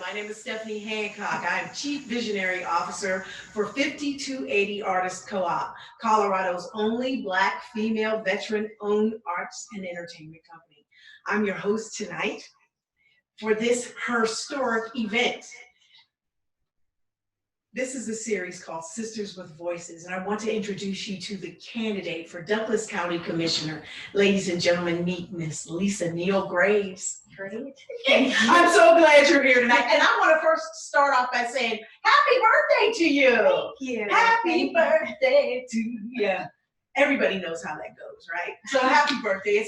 My name is Stephanie Hancock. I'm Chief Visionary Officer for 5280 Artists Co-op, Colorado's only Black female veteran-owned arts and entertainment company. I'm your host tonight for this historic event. This is a series called Sisters with Voices, and I want to introduce you to the candidate for Douglas County Commissioner. Ladies and gentlemen, meet Miss Lisa Neal-Graves. Great. I'm so glad you're here tonight. And I want to first start off by saying, happy birthday to you. Thank you. Happy birthday to you. Everybody knows how that goes, right? So happy birthday.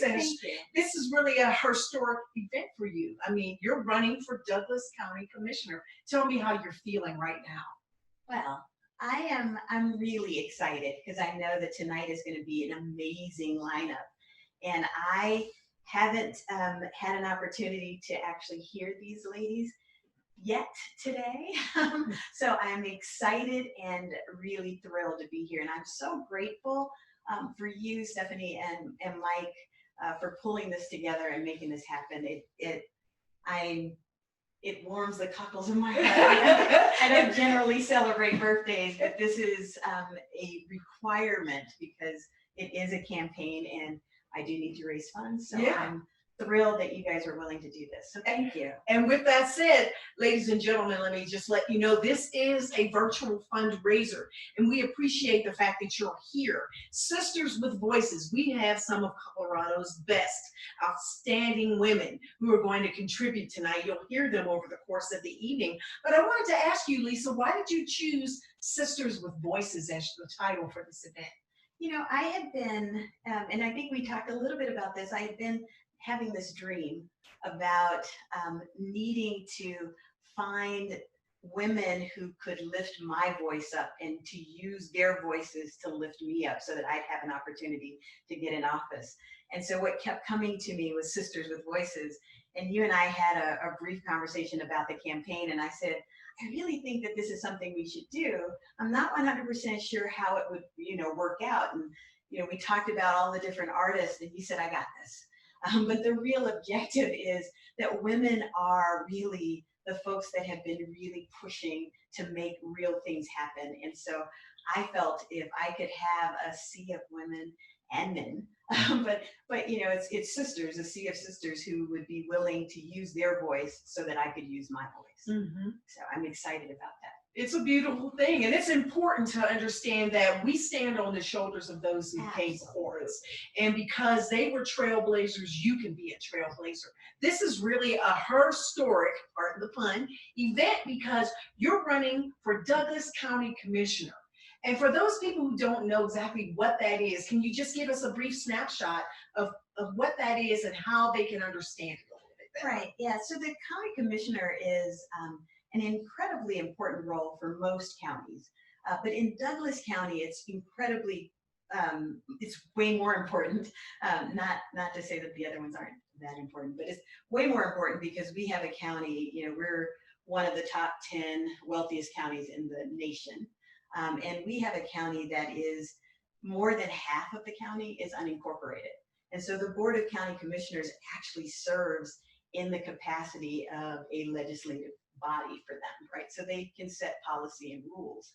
This is really a historic event for you. I mean, you're running for Douglas County Commissioner. Tell me how you're feeling right now. Well, I'm really excited because I know that tonight is going to be an amazing lineup. And I haven't had an opportunity to actually hear these ladies yet today. So I'm excited and really thrilled to be here. And I'm so grateful for you, Stephanie, and Mike for pulling this together and making this happen. It warms the cockles of my heart. I don't generally celebrate birthdays, but this is a requirement because it is a campaign and I do need to raise funds. So yeah. I'm thrilled that you guys are willing to do this. So thank you. And with that said, ladies and gentlemen, let me just let you know this is a virtual fundraiser, and we appreciate the fact that you're here. Sisters with Voices, we have some of Colorado's best, outstanding women who are going to contribute tonight. You'll hear them over the course of the evening. But I wanted to ask you, Lisa, why did you choose Sisters with Voices as the title for this event? You know, I had been, and I think we talked a little bit about this, I had been having this dream about needing to find women who could lift my voice up and to use their voices to lift me up so that I'd have an opportunity to get in office. And so what kept coming to me was Sisters with Voices. And you and I had a brief conversation about the campaign, and I said, I really think that this is something we should do. I'm not 100% sure how it would, work out. And, we talked about all the different artists, and you said, I got this. But the real objective is that women are really the folks that have been really pushing to make real things happen. And so I felt if I could have a sea of women and men, but it's sisters, a sea of sisters who would be willing to use their voice so that I could use my voice. Mm-hmm. So I'm excited about that. It's a beautiful thing, and it's important to understand that we stand on the shoulders of those who came before us. And because they were trailblazers, you can be a trailblazer. This is really a historic, pardon the pun, event because you're running for Douglas County Commissioner. And for those people who don't know exactly what that is, can you just give us a brief snapshot of what that is and how they can understand it a little bit better? Right, yeah, so the county commissioner is an incredibly important role for most counties. But in Douglas County, it's incredibly, it's way more important. Not to say that the other ones aren't that important, but it's way more important because we have a county, we're one of the top 10 wealthiest counties in the nation. And we have a county that is more than half of the county is unincorporated. And so the Board of County Commissioners actually serves in the capacity of a legislative body for them, right? So they can set policy and rules.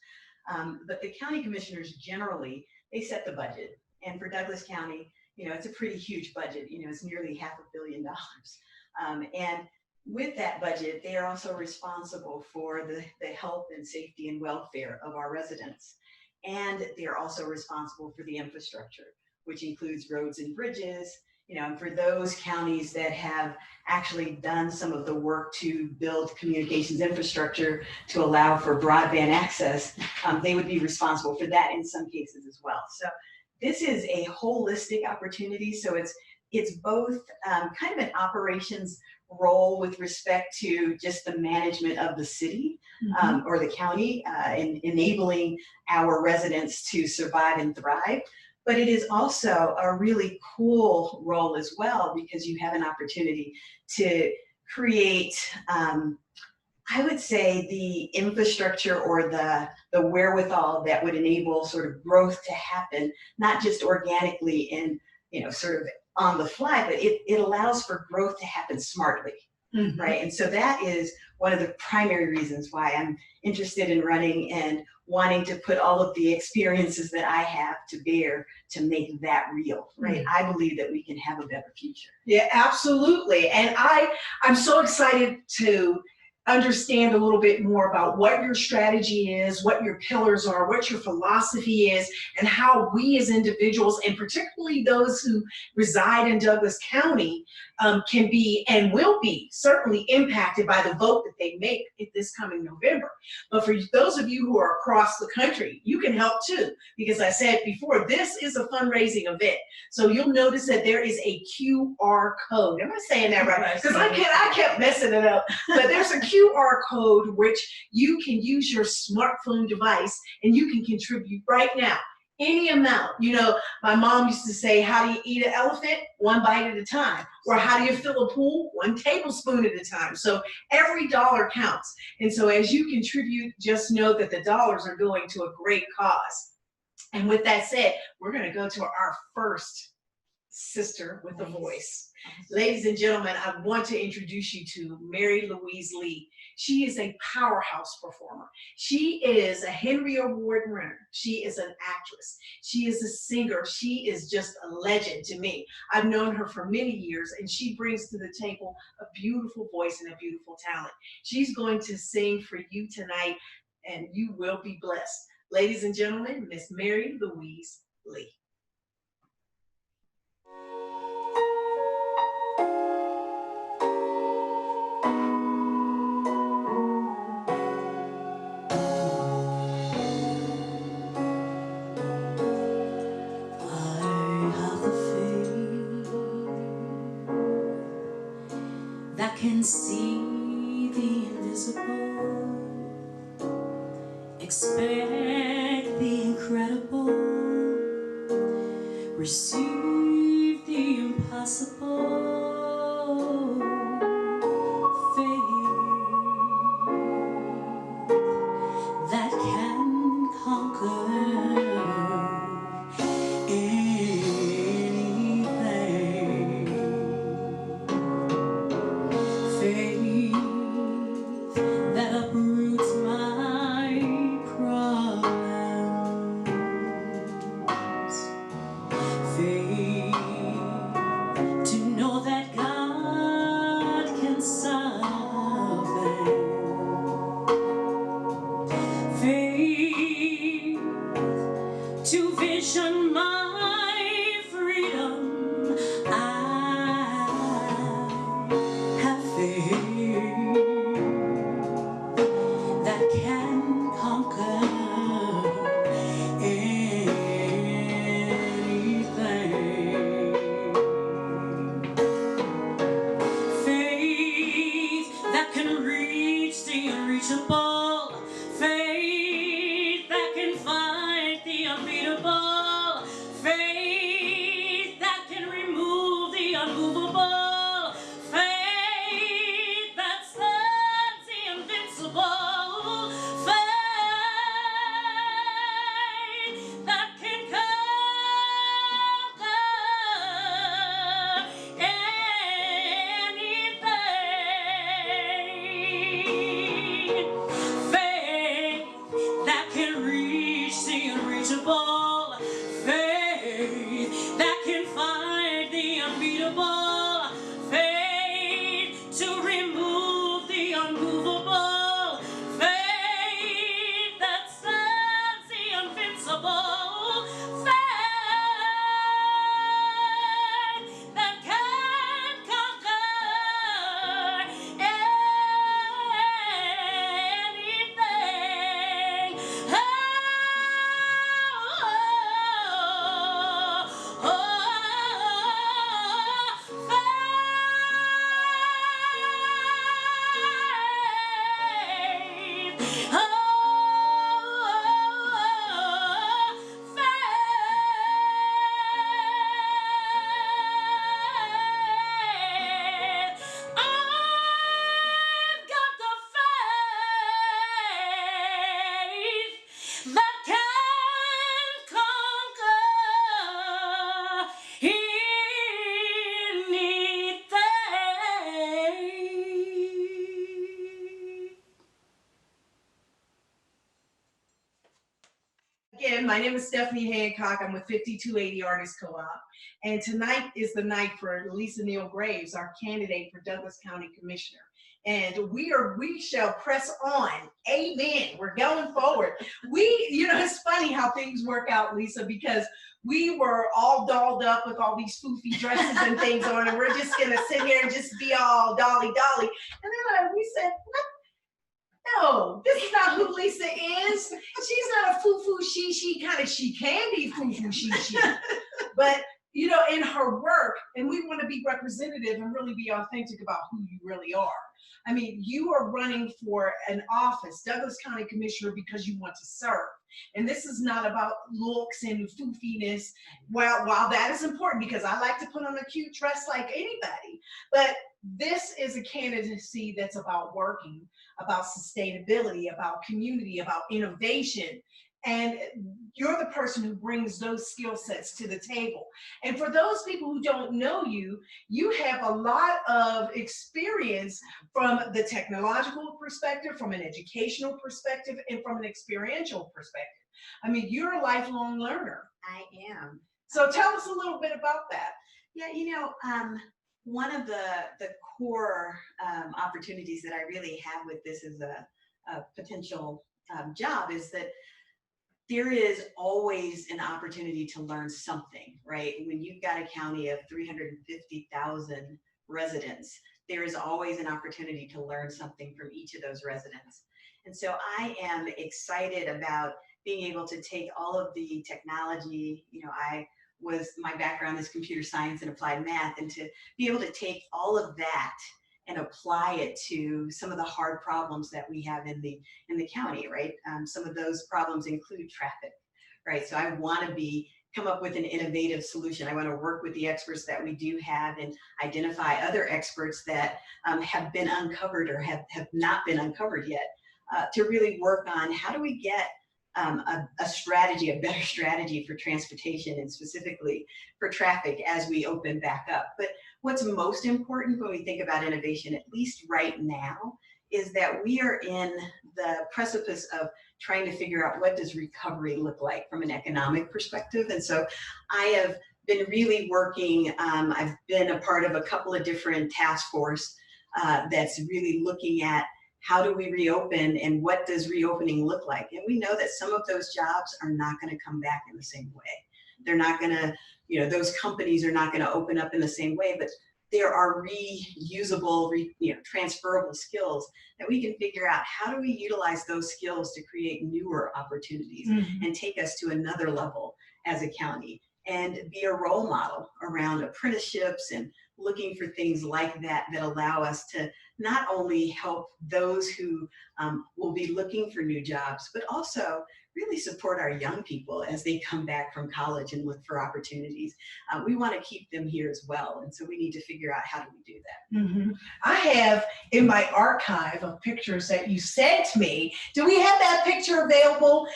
But the county commissioners generally, they set the budget. And for Douglas County, it's a pretty huge budget. It's nearly $500 million. And with that budget, they are also responsible for the health and safety and welfare of our residents. And they're also responsible for the infrastructure, which includes roads and bridges. And for those counties that have actually done some of the work to build communications infrastructure to allow for broadband access, they would be responsible for that in some cases as well. So this is a holistic opportunity. So it's both kind of an operations role with respect to just the management of the city or the county and enabling our residents to survive and thrive. But it is also a really cool role as well because you have an opportunity to create, I would say, the infrastructure or the wherewithal that would enable sort of growth to happen, not just organically and sort of on the fly, but it allows for growth to happen smartly. Mm-hmm. Right. And so that is one of the primary reasons why I'm interested in running and wanting to put all of the experiences that I have to bear to make that real, right? I believe that we can have a better future. Yeah, absolutely. And I'm so excited to understand a little bit more about what your strategy is, what your pillars are, what your philosophy is, and how we as individuals, and particularly those who reside in Douglas County, can be and will be certainly impacted by the vote that they make this coming November. But for those of you who are across the country, you can help too, because I said before, this is a fundraising event. So you'll notice that there is a QR code. Am I saying that right? Because I kept messing it up. But there's a QR code which you can use your smartphone device and you can contribute right now. Any amount. You know, my mom used to say, how do you eat an elephant? One bite at a time. Or how do you fill a pool? One tablespoon at a time. So every dollar counts. And so as you contribute, just know that the dollars are going to a great cause. And with that said, we're going to go to our first sister with a voice. Ladies and gentlemen, I want to introduce you to Mary Louise Lee. She is a powerhouse performer. She is a Henry Award winner. She is an actress. She is a singer. She is just a legend to me. I've known her for many years, and she brings to the table a beautiful voice and a beautiful talent. She's going to sing for you tonight, and you will be blessed. Ladies and gentlemen, Miss Mary Louise Lee. Can see the invisible, expect the incredible, receive the impossible, faith that can conquer that uproots my problems. Faith to Again, my name is Stephanie Hancock. I'm with 5280 Artists Co-op. And tonight is the night for Lisa Neal-Graves, our candidate for Douglas County Commissioner. And we shall press on. Amen. We're going forward. It's funny how things work out, Lisa, because we were all dolled up with all these foofy dresses and things on, and we're just gonna sit here and just be all dolly. And then we said, what? No, this is not who Lisa is. She's not a foo-foo she kind of, she can be foo-foo she. But, in her work, and we want to be representative and really be authentic about who you really are. I mean, you are running for an office, Douglas County Commissioner, because you want to serve. And this is not about looks and foofiness. While that is important, because I like to put on a cute dress like anybody, but this is a candidacy that's about working, about sustainability, about community, about innovation. And you're the person who brings those skill sets to the table. And for those people who don't know you, you have a lot of experience from the technological perspective, from an educational perspective, and from an experiential perspective. I mean, you're a lifelong learner. I am. So tell us a little bit about that. Yeah, one of the core opportunities that I really have with this as a potential job is that there is always an opportunity to learn something, right? When you've got a county of 350,000 residents, there is always an opportunity to learn something from each of those residents. And so I am excited about being able to take all of the technology, my background is computer science and applied math, and to be able to take all of that and apply it to some of the hard problems that we have in the county, right? Some of those problems include traffic, right? So I want to come up with an innovative solution. I want to work with the experts that we do have and identify other experts that have been uncovered or have not been uncovered yet, to really work on how do we get a better strategy for transportation and specifically for traffic as we open back up. But what's most important when we think about innovation, at least right now, is that we are in the precipice of trying to figure out what does recovery look like from an economic perspective. And so I have been really working, I've been a part of a couple of different task force that's really looking at how do we reopen and what does reopening look like? And we know that some of those jobs are not going to come back in the same way. They're not going to, those companies are not going to open up in the same way, but there are reusable, transferable skills that we can figure out how do we utilize those skills to create newer opportunities and take us to another level as a county and be a role model around apprenticeships and looking for things like that that allow us to not only help those who will be looking for new jobs, but also really support our young people as they come back from college and look for opportunities. We want to keep them here as well. And so we need to figure out how do we do that. I have in my archive of pictures that you sent me. Do we have that picture available?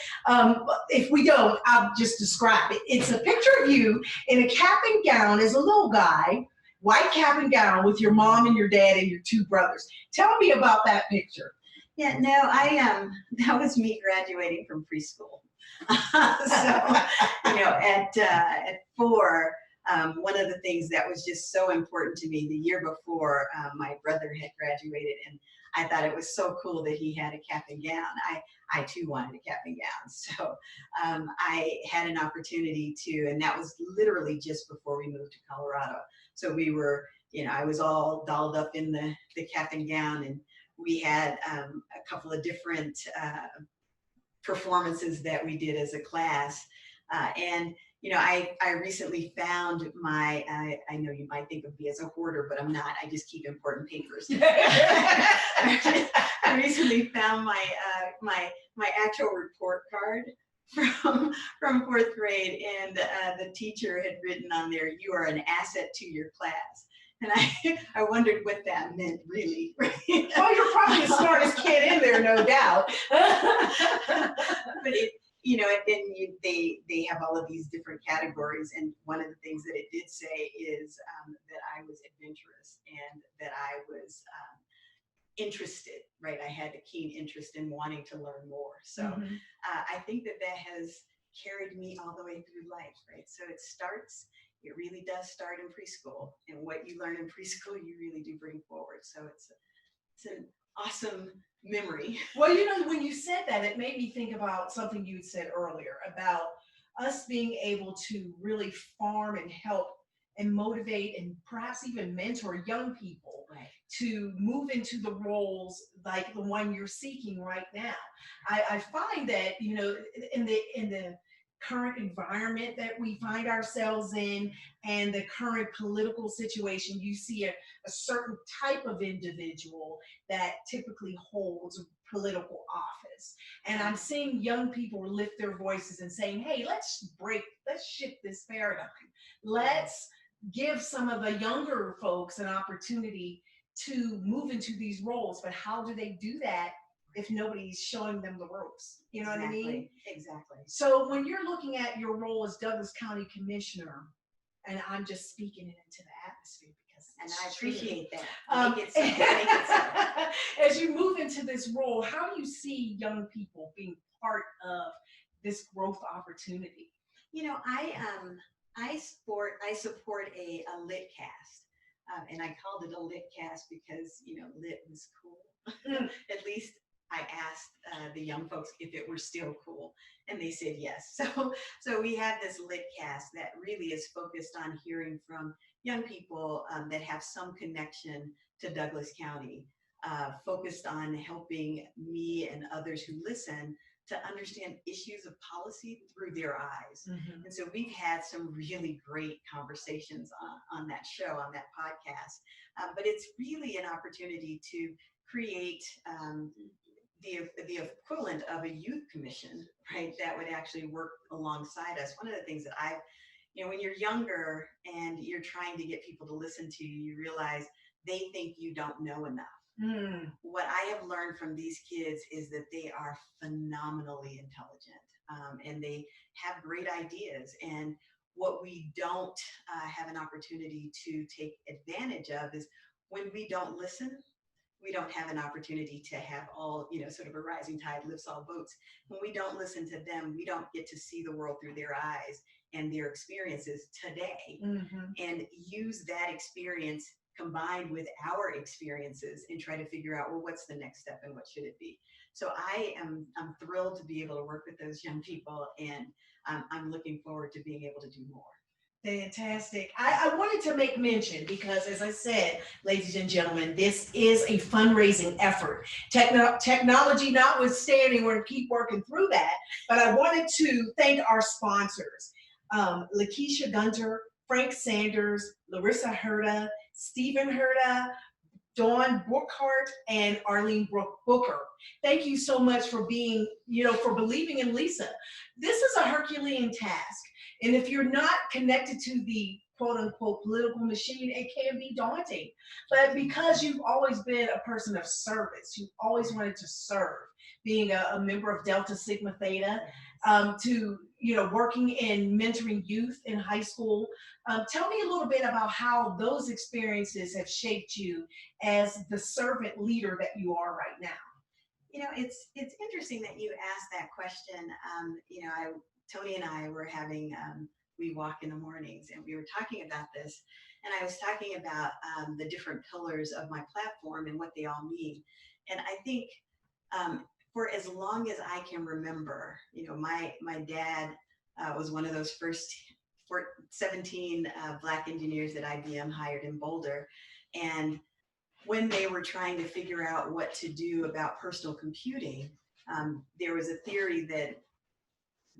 If we don't, I'll just describe it. It's a picture of you in a cap and gown as a little guy, white cap and gown with your mom and your dad and your two brothers. Tell me about that picture. Yeah, no, that was me graduating from preschool. So, at 4, one of the things that was just so important to me the year before, my brother had graduated, and I thought it was so cool that he had a cap and gown. I too wanted a cap and gown. So I had an opportunity to, and that was literally just before we moved to Colorado. So we were, I was all dolled up in the cap and gown, and we had a couple of different performances that we did as a class. And I recently found I know you might think of me as a hoarder, but I'm not. I just keep important papers. I recently found my actual report card from 4th grade, and the teacher had written on there, "You are an asset to your class." And I wondered what that meant, really. Well, you're probably the smartest kid in there, no doubt. But they have all of these different categories, and one of the things that it did say is that I was adventurous and that I was interested, right? I had a keen interest in wanting to learn more. So I think that has carried me all the way through life, right? So it really does start in preschool, and what you learn in preschool, you really do bring forward. So it's an awesome memory. Well, you know, when you said that, it made me think about something you said earlier about us being able to really farm and help and motivate and perhaps even mentor young people Right. to move into the roles like the one you're seeking right now. I find that, you know, in the current environment that we find ourselves in and the current political situation, you see a certain type of individual that typically holds political office. And I'm seeing young people lift their voices and saying, hey, let's shift this paradigm. Let's give some of the younger folks an opportunity to move into these roles. But how do they do that if nobody's showing them the ropes? You know what I mean? Exactly. So when you're looking at your role as Douglas County Commissioner, and I'm just speaking it into the atmosphere because And it's I true. appreciate that. Make it so. Make it so. As you move into this role, how do you see young people being part of this growth opportunity? You know, I support a lit cast, and I called it a lit cast because, you know, lit was cool. At least I asked the young folks if it were still cool, and they said yes. So we have this lit cast that really is focused on hearing from young people that have some connection to Douglas County, focused on helping me and others who listen to understand issues of policy through their eyes. Mm-hmm. And so we've had some really great conversations on that show, on that podcast. But it's really an opportunity to create the equivalent of a youth commission, right? That would actually work alongside us. One of the things that you know, when you're younger and you're trying to get people to listen to you, you realize they think you don't know enough. What I have learned from these kids is that they are phenomenally intelligent, and they have great ideas. And what we don't have an opportunity to take advantage of is when we don't listen, we don't have an opportunity to have all, you know, sort of a rising tide lifts all boats. When we don't listen to them, we don't get to see the world through their eyes and their experiences today, and use that experience combined with our experiences and try to figure out, well, what's the next step and what should it be? So I'm thrilled to be able to work with those young people, and I'm looking forward to being able to do more. Fantastic. I wanted to make mention because, as I said, ladies and gentlemen, this is a fundraising effort. Technology notwithstanding, we're going to keep working through that. But I wanted to thank our sponsors, Lakeisha Gunter, Frank Sanders, Larissa Herda, Stephen Herda, Dawn Bookhart, and Arlene Booker. Thank you so much for being, you know, for believing in Lisa. This is a Herculean task. And if you're not connected to the quote unquote political machine, it can be daunting. But because you've always been a person of service, you've always wanted to serve, being a member of Delta Sigma Theta, to, you know, working in mentoring youth in high school. Tell me a little bit about how those experiences have shaped you as the servant leader that you are right now. You know, it's interesting that you asked that question. You know, Tony and I were having We Walk in the Mornings, and we were talking about this, and I was talking about the different pillars of my platform and what they all mean. And I think for as long as I can remember, you know, my dad was one of those first 17 Black engineers that IBM hired in Boulder. And when they were trying to figure out what to do about personal computing, there was a theory that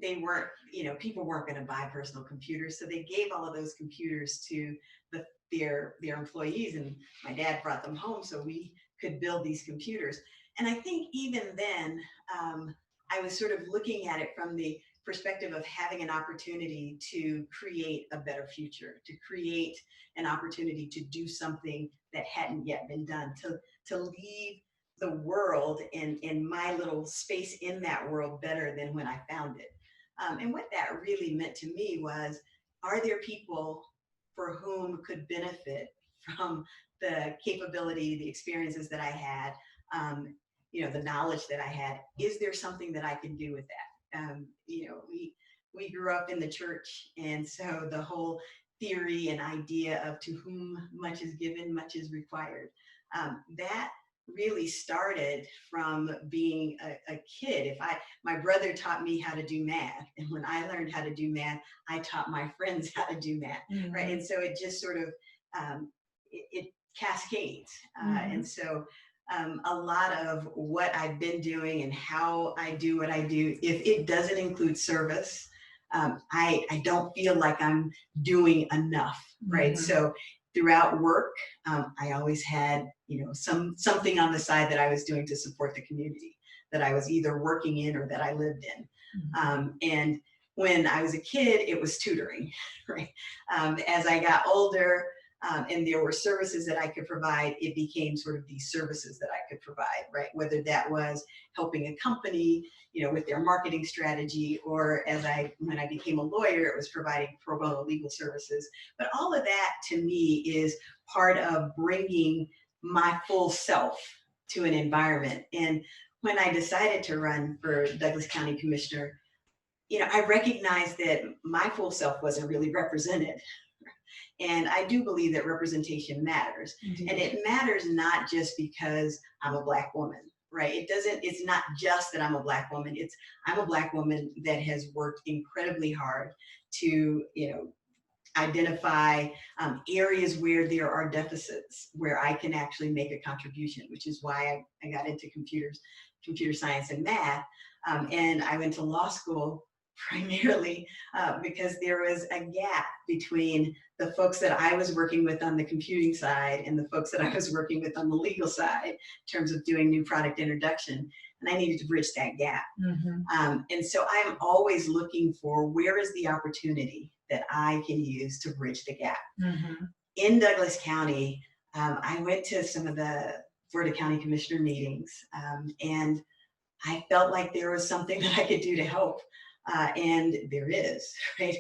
they weren't, you know, people weren't going to buy personal computers. So they gave all of those computers to their employees, and my dad brought them home so we could build these computers. And I think even then, I was sort of looking at it from the perspective of having an opportunity to create a better future, to create an opportunity to do something that hadn't yet been done, to leave the world and my little space in that world better than when I found it. And what that really meant to me was, are there people for whom could benefit from the capability, the experiences that I had, you know, the knowledge that I had? Is there something that I can do with that? You know, we grew up in the church, and so the whole theory and idea of to whom much is given, much is required, that really started from being a kid. My brother taught me how to do math, and when I learned how to do math, I taught my friends how to do math, right? And so it just sort of it cascades, and so a lot of what I've been doing and how I do what I do, if it doesn't include service, I don't feel like I'm doing enough, right? So throughout work, I always had, something on the side that I was doing to support the community that I was either working in or that I lived in. And when I was a kid, it was tutoring, right? As I got older, and there were services that I could provide, it became sort of these services that I could provide, right? Whether that was helping a company, with their marketing strategy, or when I became a lawyer, it was providing pro bono legal services. But all of that to me is part of bringing my full self to an environment. And when I decided to run for Douglas County Commissioner, I recognized that my full self wasn't really represented. And I do believe that representation matters. Indeed. And it matters not just because I'm a Black woman, right? It's not just that I'm a Black woman. I'm a Black woman that has worked incredibly hard to, identify areas where there are deficits, where I can actually make a contribution, which is why I got into computer science and math. And I went to law school primarily because there was a gap between the folks that I was working with on the computing side and the folks that I was working with on the legal side in terms of doing new product introduction. And I needed to bridge that gap. And so I'm always looking for where is the opportunity that I can use to bridge the gap. In Douglas County, I went to some of the Florida County Commissioner meetings, and I felt like there was something that I could do to help. And there is, right?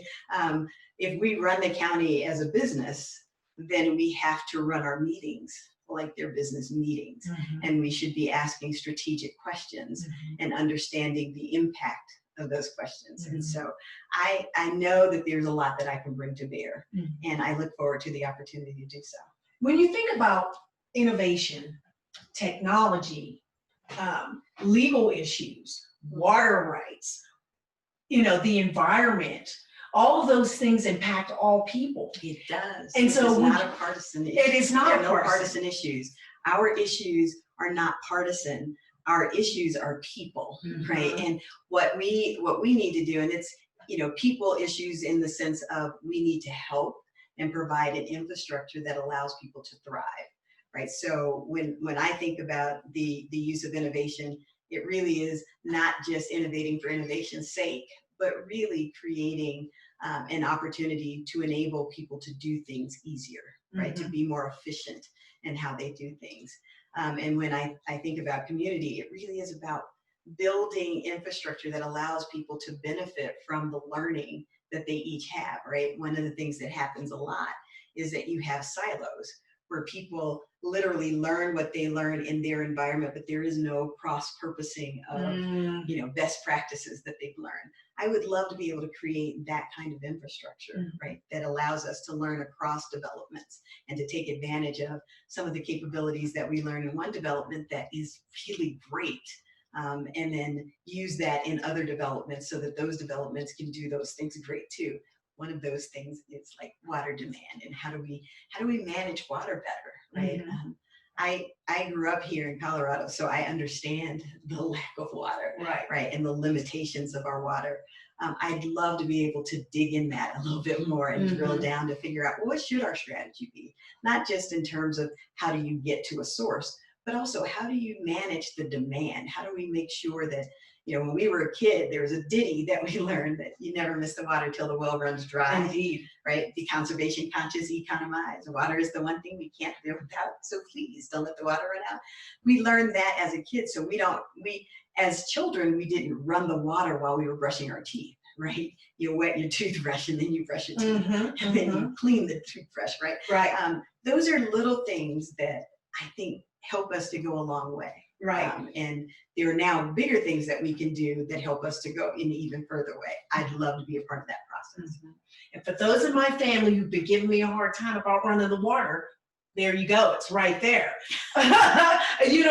If we run the county as a business, then we have to run our meetings like they're business meetings. And we should be asking strategic questions and understanding the impact of those questions. And so I know that there's a lot that I can bring to bear, and I look forward to the opportunity to do so. When you think about innovation, technology, legal issues, water rights, the environment, all of those things impact all people. It does. And so it's not a partisan issue. It is not there are no partisan issues. Our issues are not partisan. Our issues are people, right? And what we need to do, and it's, people issues in the sense of we need to help and provide an infrastructure that allows people to thrive, right? So when I think about the use of innovation, it really is not just innovating for innovation's sake, but really creating an opportunity to enable people to do things easier, right? To be more efficient in how they do things. And when I think about community, it really is about building infrastructure that allows people to benefit from the learning that they each have, right? One of the things that happens a lot is that you have silos where people literally learn what they learn in their environment, but there is no cross-purposing of best practices that they've learned. I would love to be able to create that kind of infrastructure, right, that allows us to learn across developments and to take advantage of some of the capabilities that we learn in one development that is really great, and then use that in other developments so that those developments can do those things great too. One of those things is like water demand, and how do we manage water better, right? I grew up here in Colorado, so I understand the lack of water, right, and the limitations of our water. I'd love to be able to dig in that a little bit more and drill down to figure out, well, what should our strategy be? Not just in terms of how do you get to a source, but also how do you manage the demand? How do we make sure that, when we were a kid, there was a ditty that we learned that you never miss the water till the well runs dry. Indeed. Right? Be conservation conscious, economize. Water is the one thing we can't do without, so please don't let the water run out. We learned that as a kid, so as children, we didn't run the water while we were brushing our teeth, right? You wet your toothbrush and then you brush your teeth and then you clean the toothbrush, right? Right. Those are little things that I think help us to go a long way, Right. And there are now bigger things that we can do that help us to go in an even further way. I'd love to be a part of that process. And for those in my family who've been giving me a hard time about running the water, there you go, it's right there.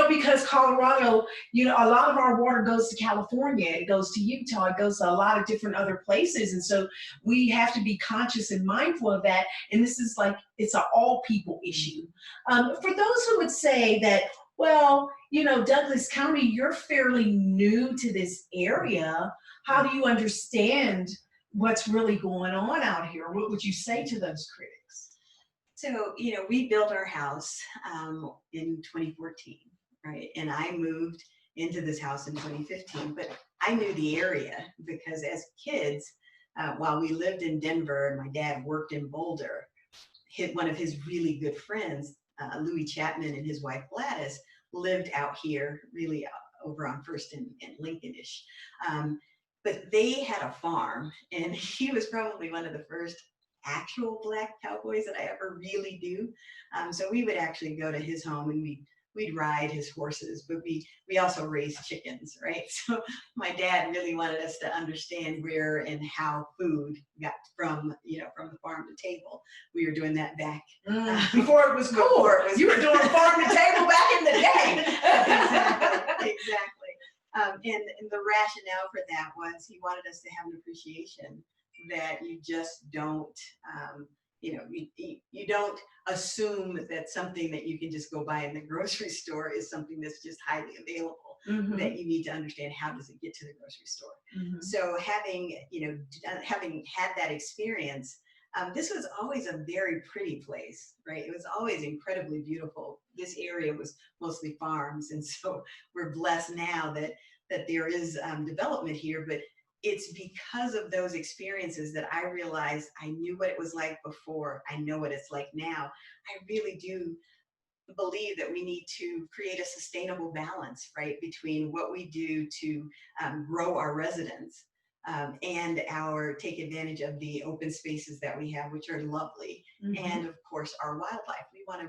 Because Colorado, a lot of our water goes to California, it goes to Utah, it goes to a lot of different other places. And so we have to be conscious and mindful of that. And this is it's an all people issue. For those who would say that, well, Douglas County, you're fairly new to this area. How do you understand what's really going on out here? What would you say to those critics? So, we built our house in 2014, right? And I moved into this house in 2015, but I knew the area because as kids, while we lived in Denver and my dad worked in Boulder, one of his really good friends, Louis Chapman, and his wife Gladys lived out here, really over on First and Lincoln-ish. But they had a farm, and he was probably one of the first actual Black cowboys that I ever really knew. So we would actually go to his home and we'd ride his horses, but we also raised chickens, right? So my dad really wanted us to understand where and how food got from the farm to table. We were doing that back before it was cool. You were doing farm to table back in the day. Exactly. And the rationale for that was he wanted us to have an appreciation that you just don't, you don't assume that something that you can just go buy in the grocery store is something that's just highly available. Mm-hmm. That you need to understand, how does it get to the grocery store? Mm-hmm. So having had that experience, this was always a very pretty place, right? It was always incredibly beautiful. This area was mostly farms, and so we're blessed now that there is development here, but it's because of those experiences that I realized I knew what it was like before. I know what it's like now. I really do believe that we need to create a sustainable balance, right, between what we do to grow our residents and take advantage of the open spaces that we have, which are lovely, mm-hmm. and of course our wildlife. We want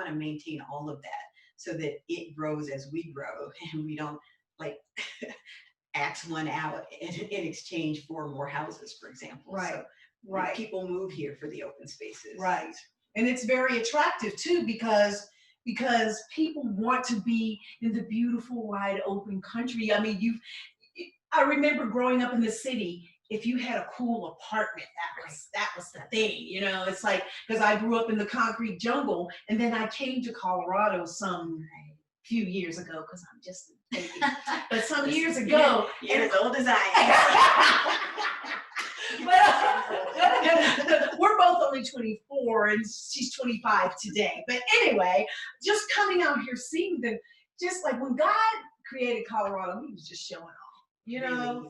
to maintain all of that so that it grows as we grow, and we don't axe one out in exchange for more houses, for example. Right. So, right. People move here for the open spaces. Right. And it's very attractive too, because people want to be in the beautiful, wide open country. I mean, I remember growing up in the city, if you had a cool apartment, that was the thing, it's because I grew up in the concrete jungle, and then I came to Colorado some few years ago, because I'm just a baby, but some years ago. You're as old as I am. But we're both only 24, and she's 25 today. But anyway, just coming out here, seeing just like when God created Colorado, he was just showing off.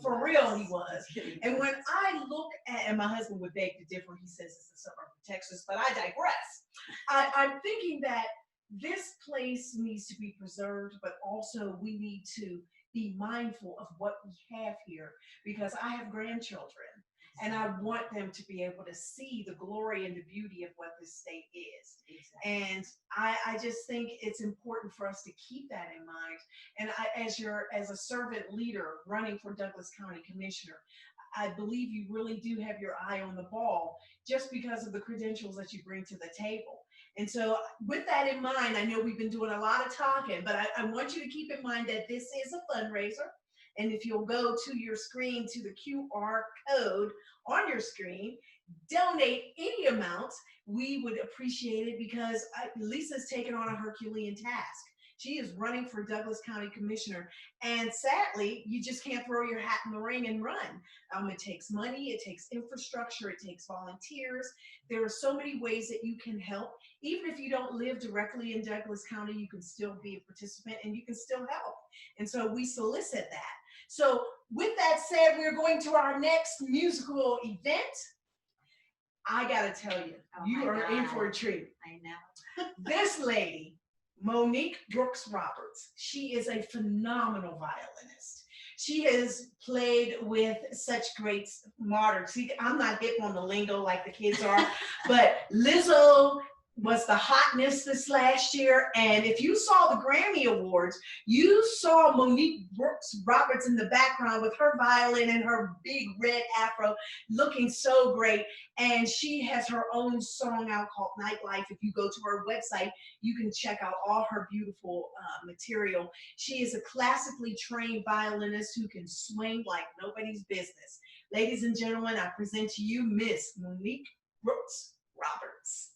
For real, he was. And when I look at, and my husband would beg to differ, he says it's a suburb of Texas, but I digress. I'm thinking that this place needs to be preserved, but also we need to be mindful of what we have here, because I have grandchildren and I want them to be able to see the glory and the beauty of what this state is. Exactly. And I just think it's important for us to keep that in mind. And as a servant leader running for Douglas County Commissioner, I believe you really do have your eye on the ball, just because of the credentials that you bring to the table. And so with that in mind, I know we've been doing a lot of talking, but I want you to keep in mind that this is a fundraiser. And if you'll go to your screen, to the QR code on your screen, donate any amount, we would appreciate it, because Lisa's taken on a Herculean task. She is running for Douglas County Commissioner, and sadly, you just can't throw your hat in the ring and run. It takes money, it takes infrastructure, it takes volunteers. There are so many ways that you can help. Even if you don't live directly in Douglas County, you can still be a participant and you can still help. And so we solicit that. So with that said, we're going to our next musical event. I gotta tell you, you are in for a treat. I know. This lady, Monique Brooks Roberts, she is a phenomenal violinist. She has played with such great modern, see, I'm not hip on the lingo like the kids are, but Lizzo, was the hotness this last year. And if you saw the Grammy Awards, you saw Monique Brooks Roberts in the background with her violin and her big red afro looking so great. And she has her own song out called Nightlife. If you go to her website, you can check out all her beautiful material. She is a classically trained violinist who can swing like nobody's business. Ladies and gentlemen, I present to you Miss Monique Brooks Roberts.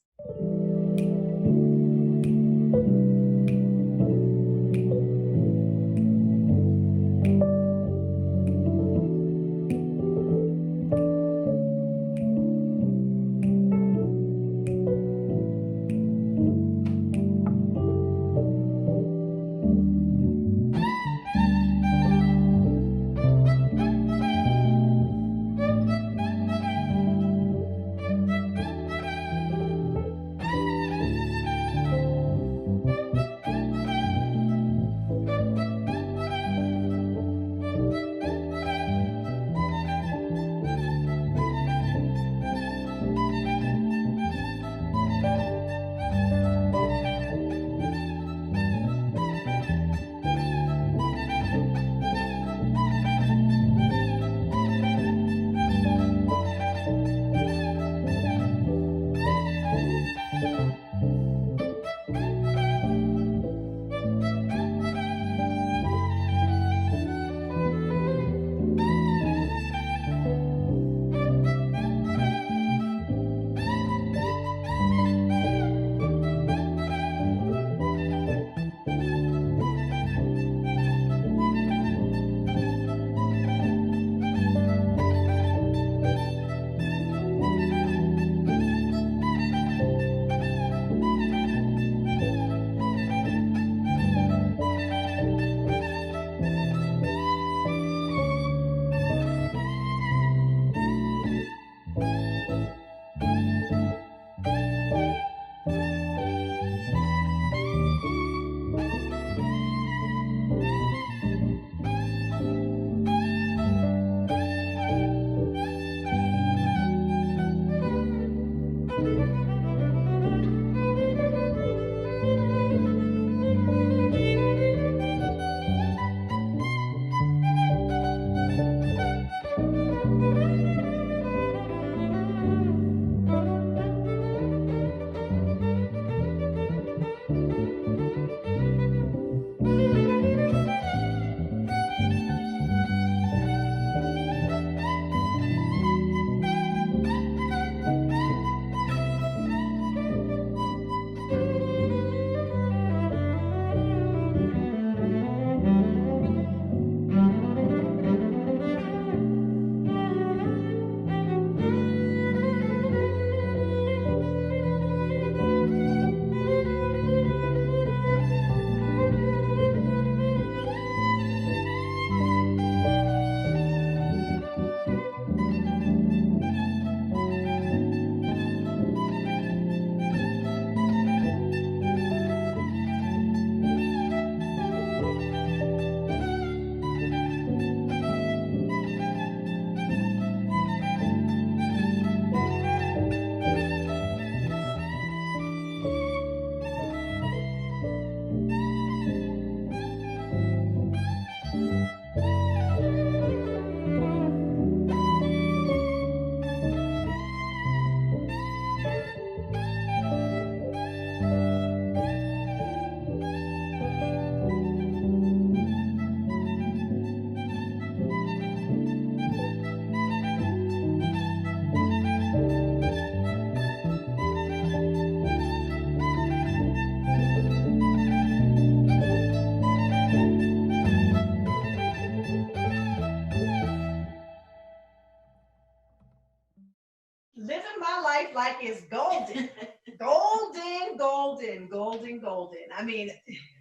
Living my life like it's golden. Golden, golden, golden, golden. I mean,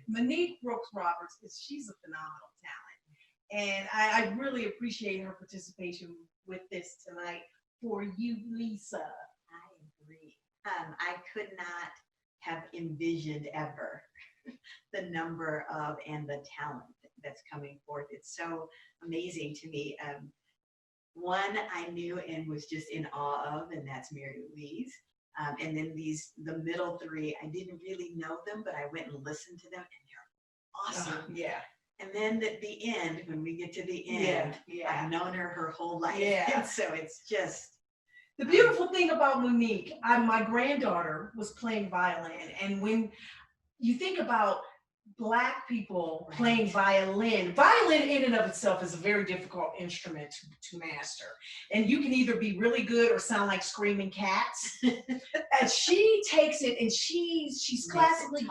Monique Brooks Roberts, she's a phenomenal talent. And I really appreciate her participation with this tonight for you, Lisa. I agree. I could not have envisioned ever the number of and the talent that's coming forth. It's so amazing to me. One I knew and was just in awe of, and that's Mary Louise. And then the middle three, I didn't really know them, but I went and listened to them, and they're awesome. Yeah. And then at the end, when we get to the Yeah. end, Yeah. I've known her whole life. Yeah. And so it's just. The beautiful thing about Monique, my granddaughter was playing violin, and when you think about Black people playing violin in and of itself is a very difficult instrument to master. And you can either be really good or sound like screaming cats. And she takes it, and she's classically,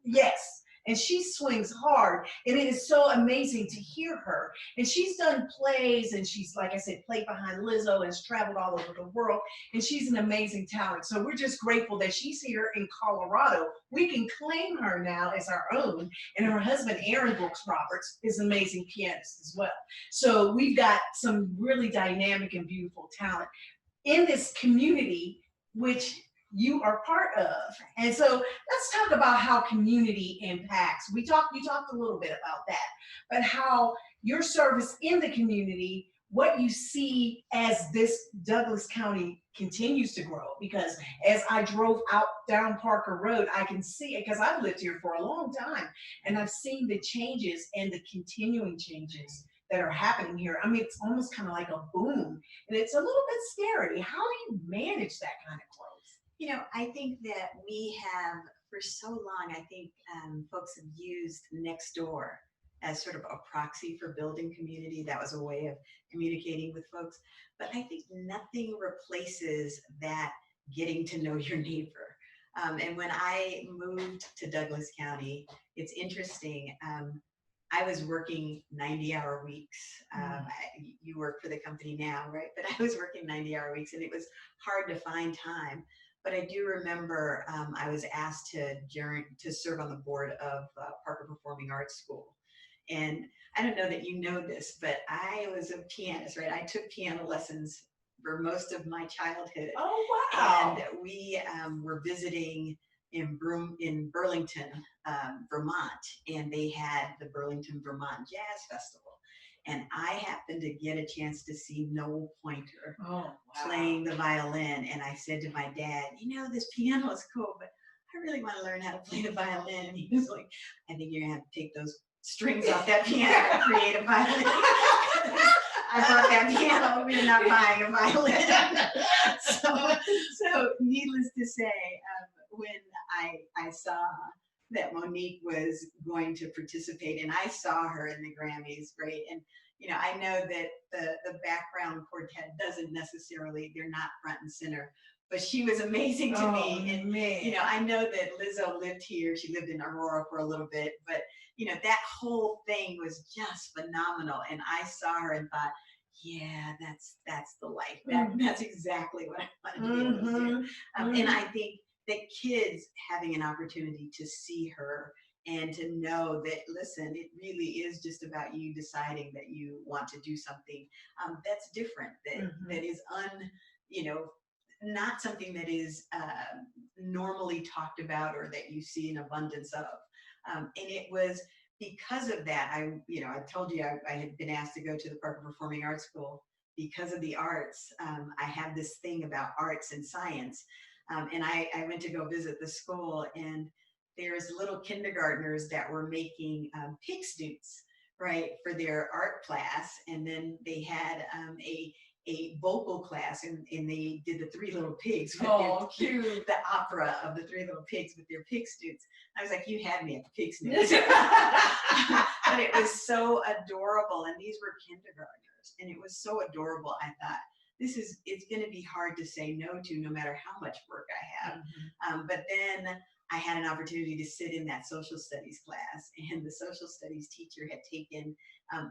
yes. And she swings hard, and it is so amazing to hear her. And she's done plays, and she's, like I said, played behind Lizzo and has traveled all over the world, and she's an amazing talent. So we're just grateful that she's here in Colorado. We can claim her now as our own, and her husband, Aaron Brooks Roberts, is an amazing pianist as well. So we've got some really dynamic and beautiful talent in this community, which you are part of. And so let's talk about how community impacts. You talked a little bit about that, but how your service in the community, what you see as this Douglas County continues to grow. Because as I drove down Parker Road, I can see it, because I've lived here for a long time, and I've seen the changes and the continuing changes that are happening here. I mean, it's almost kind of like a boom, and it's a little bit scary. How do you manage that kind of growth? You know, I think that we have, for so long, I think folks have used Nextdoor as sort of a proxy for building community. That was a way of communicating with folks. But I think nothing replaces that getting to know your neighbor. And when I moved to Douglas County, it's interesting. I was working 90-hour weeks. You work for the company now, right? But I was working 90-hour weeks, and it was hard to find time. But I do remember I was asked to serve on the board of Parker Performing Arts School. And I don't know that you know this, but I was a pianist, right? I took piano lessons for most of my childhood. Oh, wow. And we were visiting in Burlington, Vermont, and they had the Burlington, Vermont Jazz Festival. And I happened to get a chance to see Noel Pointer playing the violin. And I said to my dad, you know, this piano is cool, but I really want to learn how to play the violin. And he was like, I think you're going to have to take those strings off that piano and create a violin. I bought that piano, we're not buying a violin. So needless to say, when I saw that Monique was going to participate, and I saw her in the Grammys, right? And you know, I know that the background quartet doesn't necessarily, they're not front and center, but she was amazing to me. And you know, I know that Lizzo lived here, she lived in Aurora for a little bit, but you know, that whole thing was just phenomenal. And I saw her and thought, yeah, that's the life. That's exactly what I wanted to be able to do. And I think that kids having an opportunity to see her and to know that, listen, it really is just about you deciding that you want to do something that's different, that is not something that is normally talked about or that you see an abundance of. And it was because of that, I told you I had been asked to go to the Parker Performing Arts School because of the arts. I have this thing about arts and science. And I went to go visit the school, and there's little kindergartners that were making pig snoots, right, for their art class. And then they had a vocal class, and they did the Three Little Pigs. Cute. The opera of the Three Little Pigs with their pig snoots. I was like, you had me at the pig snoots. But it was so adorable. And these were kindergartners, and it was so adorable. I thought, it's going to be hard to say no to, no matter how much work I have. But then I had an opportunity to sit in that social studies class, and the social studies teacher had taken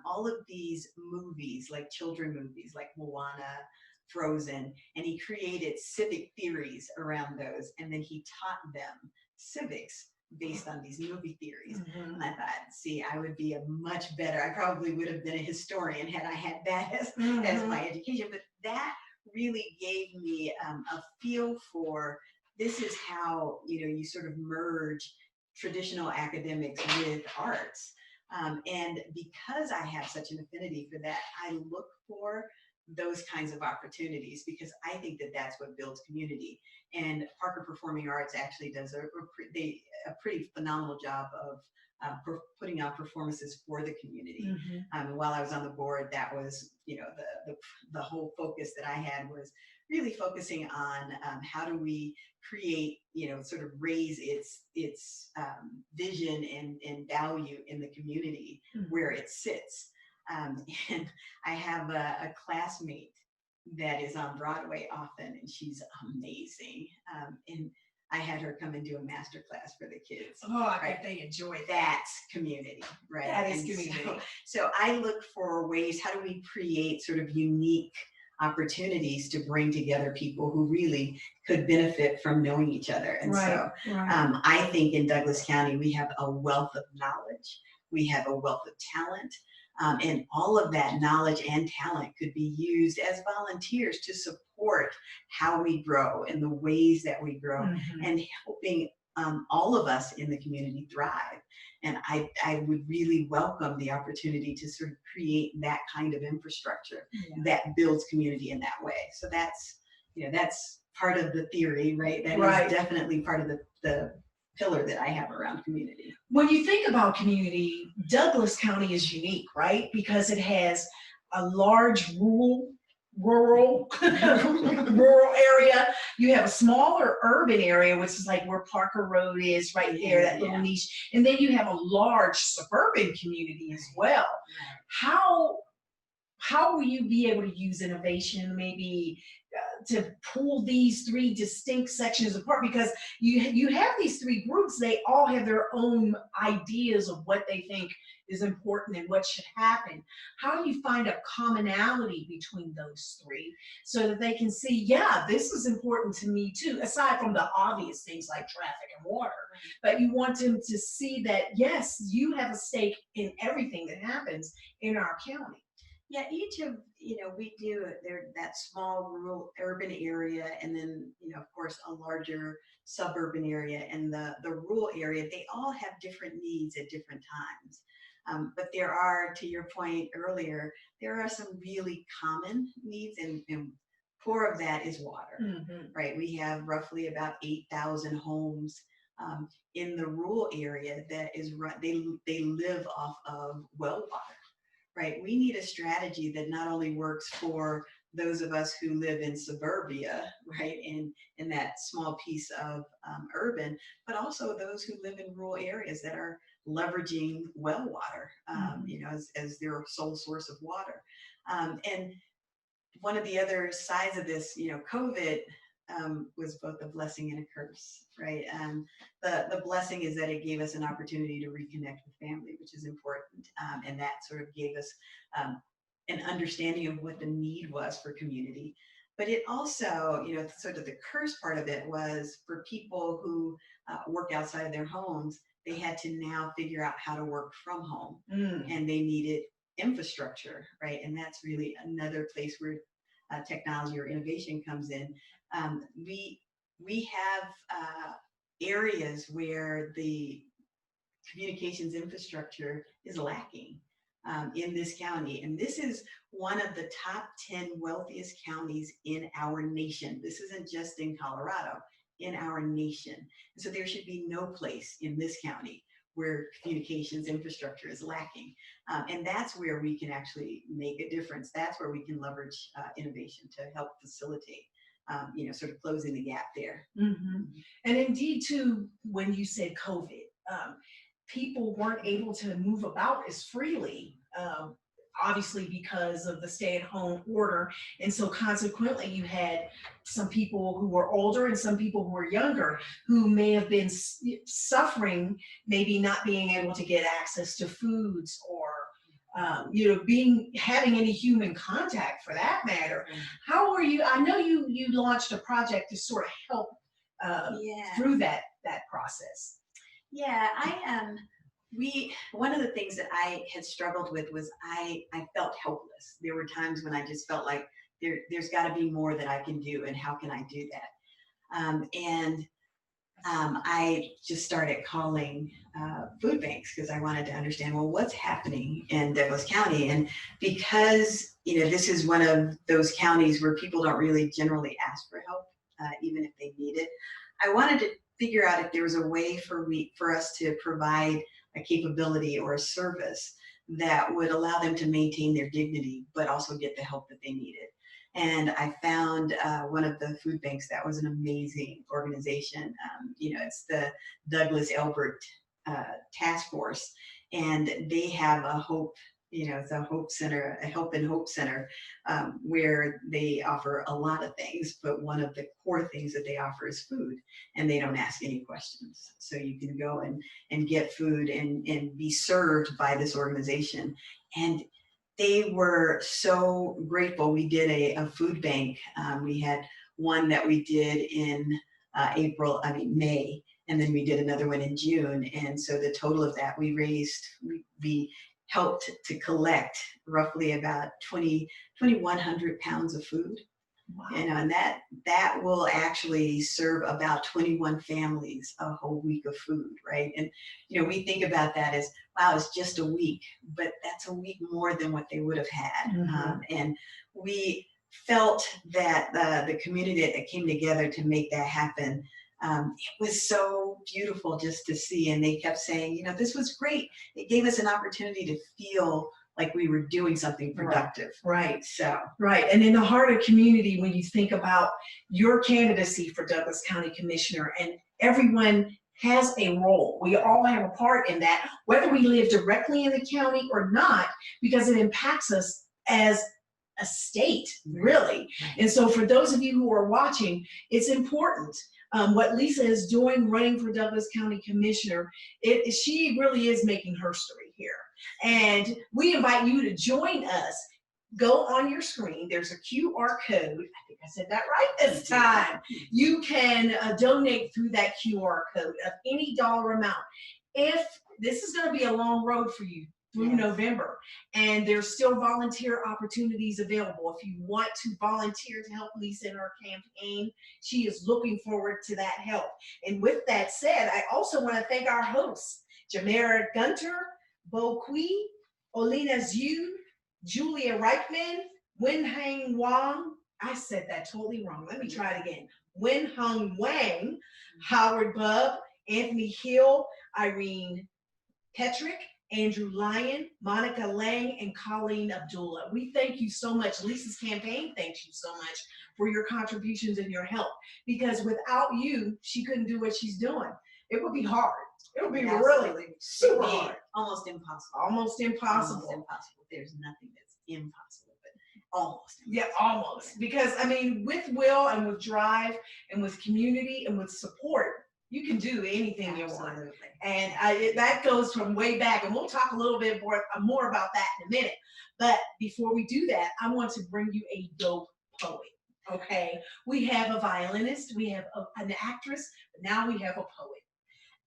all of these movies, like children movies, like Moana, Frozen, and he created civic theories around those, and then he taught them civics based on these movie theories. And I thought, see, I would be I probably would have been a historian had I had that as my education. But that really gave me a feel for, this is how, you sort of merge traditional academics with arts. And because I have such an affinity for that, I look for those kinds of opportunities, because I think that that's what builds community. And Parker Performing Arts actually does a pretty phenomenal job of putting on performances for the community. And while I was on the board, that was, you know, the whole focus that I had was really focusing on how do we create, you know, sort of raise its vision and value in the community where it sits. And I have a classmate that is on Broadway often, and she's amazing. And I had her come and do a master class for the kids. Oh, I bet they enjoy that. That's community, right? That is And community. So I look for ways, how do we create sort of unique opportunities to bring together people who really could benefit from knowing each other. And so I think in Douglas County, we have a wealth of knowledge. We have a wealth of talent. And all of that knowledge and talent could be used as volunteers to support how we grow and the ways that we grow and helping all of us in the community thrive. And I would really welcome the opportunity to sort of create that kind of infrastructure that builds community in that way. So that's, you know, that's part of the theory, right? That is definitely part of the pillar that I have around community. When you think about community, Douglas County is unique, right? Because it has a large rural area. You have a smaller urban area, which is like where Parker Road is right there, that little niche. And then you have a large suburban community as well. How will you be able to use innovation maybe to pull these three distinct sections apart? Because you have these three groups, they all have their own ideas of what they think is important and what should happen. How do you find a commonality between those three so that they can see, yeah, this is important to me too, aside from the obvious things like traffic and water, but you want them to see that, yes, you have a stake in everything that happens in our county. Yeah, each of, you know, we do that small rural urban area, and then, you know, of course, a larger suburban area, and the rural area, they all have different needs at different times. But there are, to your point earlier, there are some really common needs, and core of that is water, right? We have roughly about 8,000 homes in the rural area that is they live off of well water. Right, we need a strategy that not only works for those of us who live in suburbia, right, in that small piece of urban, but also those who live in rural areas that are leveraging well water, you know, as their sole source of water. And one of the other sides of this, you know, COVID was both a blessing and a curse, right? The blessing is that it gave us an opportunity to reconnect with family, which is important, and that sort of gave us an understanding of what the need was for community. But it also, you know, sort of the curse part of it was for people who work outside of their homes, they had to now figure out how to work from home, and they needed infrastructure, right? And that's really another place where technology or innovation comes in. We have areas where the communications infrastructure is lacking in this county. And this is one of the top 10 wealthiest counties in our nation. This isn't just in Colorado, in our nation. And so there should be no place in this county where communications infrastructure is lacking. And that's where we can actually make a difference. That's where we can leverage innovation to help facilitate, you know, sort of closing the gap there. And indeed, too, when you said COVID, people weren't able to move about as freely, obviously because of the stay-at-home order. And so consequently, you had some people who were older and some people who were younger who may have been suffering, maybe not being able to get access to foods or you know, having any human contact for that matter. How are you? I know you launched a project to sort of help through that process. Yeah, one of the things that I had struggled with was I felt helpless. There were times when I just felt like there's got to be more that I can do, and how can I do that? And I just started calling food banks because I wanted to understand, well, what's happening in Douglas County? And because, this is one of those counties where people don't really generally ask for help, even if they need it, I wanted to figure out if there was a way for us to provide a capability or a service that would allow them to maintain their dignity, but also get the help that they needed. And I found one of the food banks that was an amazing organization. It's the Douglas Elbert Task Force, and they have a hope, it's a hope center, a help and hope center, where they offer a lot of things, but one of the core things that they offer is food, and they don't ask any questions. So you can go and get food and be served by this organization. And they were so grateful. We did a food bank. We had one that we did in May, and then we did another one in June. And so the total of that, we helped to collect roughly about 2,100 pounds of food. Wow. And that will actually serve about 21 families a whole week of food, right? And we think about that as, wow, it's just a week, but that's a week more than what they would have had. Mm-hmm. And we felt that the community that came together to make that happen, it was so beautiful just to see. And they kept saying, this was great. It gave us an opportunity to feel like we were doing something productive. Right. So. Right. And in the heart of community, when you think about your candidacy for Douglas County Commissioner, and everyone has a role. We all have a part in that, whether we live directly in the county or not, because it impacts us as a state, really. And so for those of you who are watching, it's important. What Lisa is doing, running for Douglas County Commissioner, she really is making history here. And we invite you to join us. Go on your screen. There's a QR code. I think I said that right this time. You can donate through that QR code of any dollar amount. If this is going to be a long road for you through November, and there's still volunteer opportunities available. If you want to volunteer to help Lisa in her campaign, she is looking forward to that help. And with that said, I also want to thank our hosts, Jamara Gunter, Bo Kui, Olina Zhu, Julia Reichman, Wen-Hang Wang. I said that totally wrong. Let me try it again. Wen-Hung Wang, Howard Bubb, Anthony Hill, Irene Petrick, Andrew Lyon, Monica Lang, and Colleen Abdullah. We thank you so much. Lisa's campaign thanks you so much for your contributions and your help, because without you, she couldn't do what she's doing. It would be hard. It would be really super hard. Almost impossible. Almost impossible. Almost impossible. There's nothing that's impossible, but almost impossible. Yeah, almost. Because, with will and with drive and with community and with support, you can do anything you want. And that goes from way back. And we'll talk a little bit more about that in a minute. But before we do that, I want to bring you a dope poet. Okay? We have a violinist, we have an actress, but now we have a poet.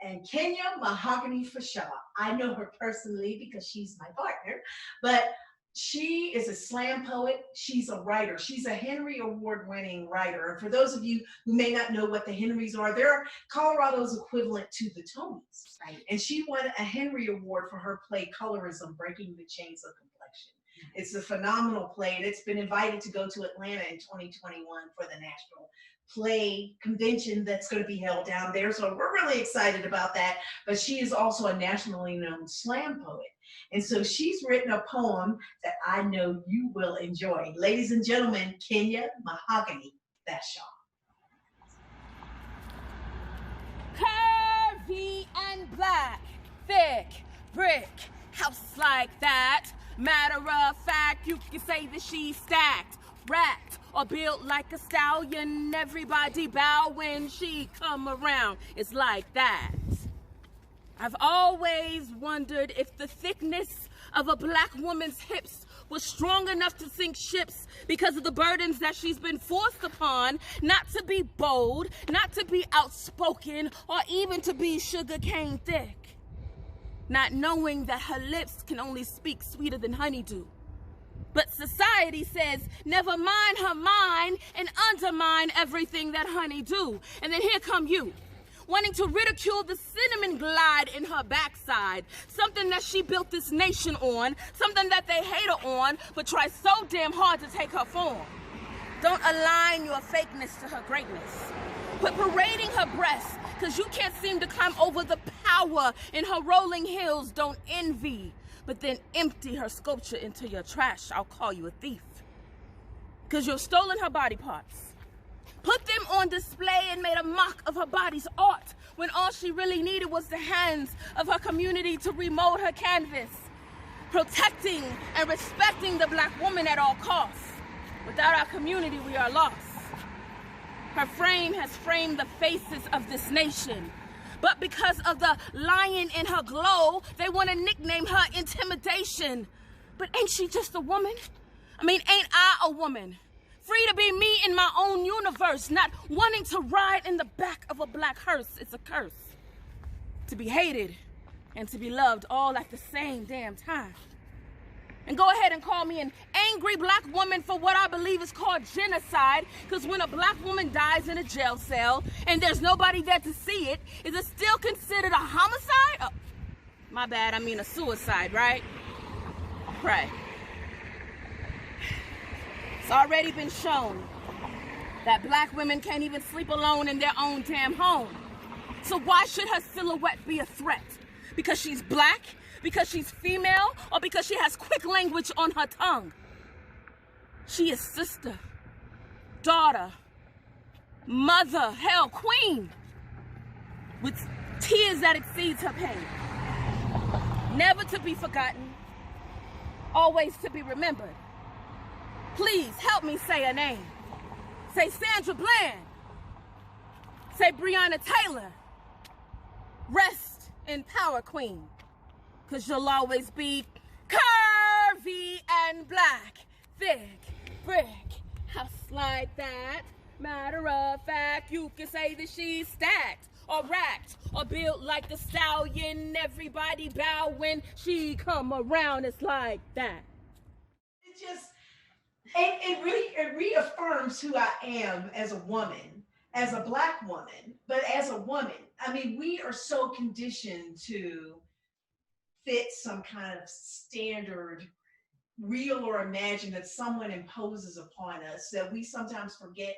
And Kenya Mahogany Fashaw, I know her personally because she's my partner, but she is a slam poet. She's a writer. She's a Henry Award-winning writer. And for those of you who may not know what the Henrys are, they're Colorado's equivalent to the Tonys. Right. And she won a Henry Award for her play Colorism, Breaking the Chains of Complexion. It's a phenomenal play, and it's been invited to go to Atlanta in 2021 for the National Play Convention that's going to be held down there. So we're really excited about that. But she is also a nationally known slam poet. And so she's written a poem that I know you will enjoy. Ladies and gentlemen, Kenya Mahogany Fashaw. Curvy and black, thick brick, house like that. Matter of fact, you can say that she's stacked, racked, or built like a stallion. Everybody bow when she come around. It's like that. I've always wondered if the thickness of a black woman's hips was strong enough to sink ships because of the burdens that she's been forced upon, not to be bold, not to be outspoken, or even to be sugarcane thick. Not knowing that her lips can only speak sweeter than honeydew. But society says, never mind her mind and undermine everything that honey do. And then here come you, wanting to ridicule the cinnamon glide in her backside, something that she built this nation on, something that they hate her on, but try so damn hard to take her form. Don't align your fakeness to her greatness. Quit parading her breasts, cause you can't seem to climb over the power in her rolling hills. Don't envy, but then empty her sculpture into your trash. I'll call you a thief. Cause you've stolen her body parts, put them on display and made a mock of her body's art, when all she really needed was the hands of her community to remold her canvas, protecting and respecting the Black woman at all costs. Without our community, we are lost. Her frame has framed the faces of this nation, but because of the lion in her glow, they want to nickname her Intimidation. But ain't she just a woman? I mean, ain't I a woman? Free to be me in my own universe, not wanting to ride in the back of a black hearse. It's a curse. To be hated and to be loved all at the same damn time. And go ahead and call me an angry Black woman for what I believe is called genocide, because when a Black woman dies in a jail cell and there's nobody there to see it, is it still considered a homicide? Oh, my bad, I mean a suicide, right? Pray. It's already been shown that Black women can't even sleep alone in their own damn home. So why should her silhouette be a threat? Because she's Black? Because she's female? Or because she has quick language on her tongue? She is sister, daughter, mother, hell, queen, with tears that exceeds her pain. Never to be forgotten, always to be remembered. Please help me say a name. Say Sandra Bland. Say Breonna Taylor. Rest in power, queen. Cause you'll always be curvy and Black, thick, brick, house like that. Matter of fact, you can say that she's stacked or racked or built like the stallion. Everybody bow when she come around. It's like that. It just, it reaffirms who I am as a woman, as a Black woman, but as a woman. I mean, we are so conditioned to fit some kind of standard, real or imagined, that someone imposes upon us, that we sometimes forget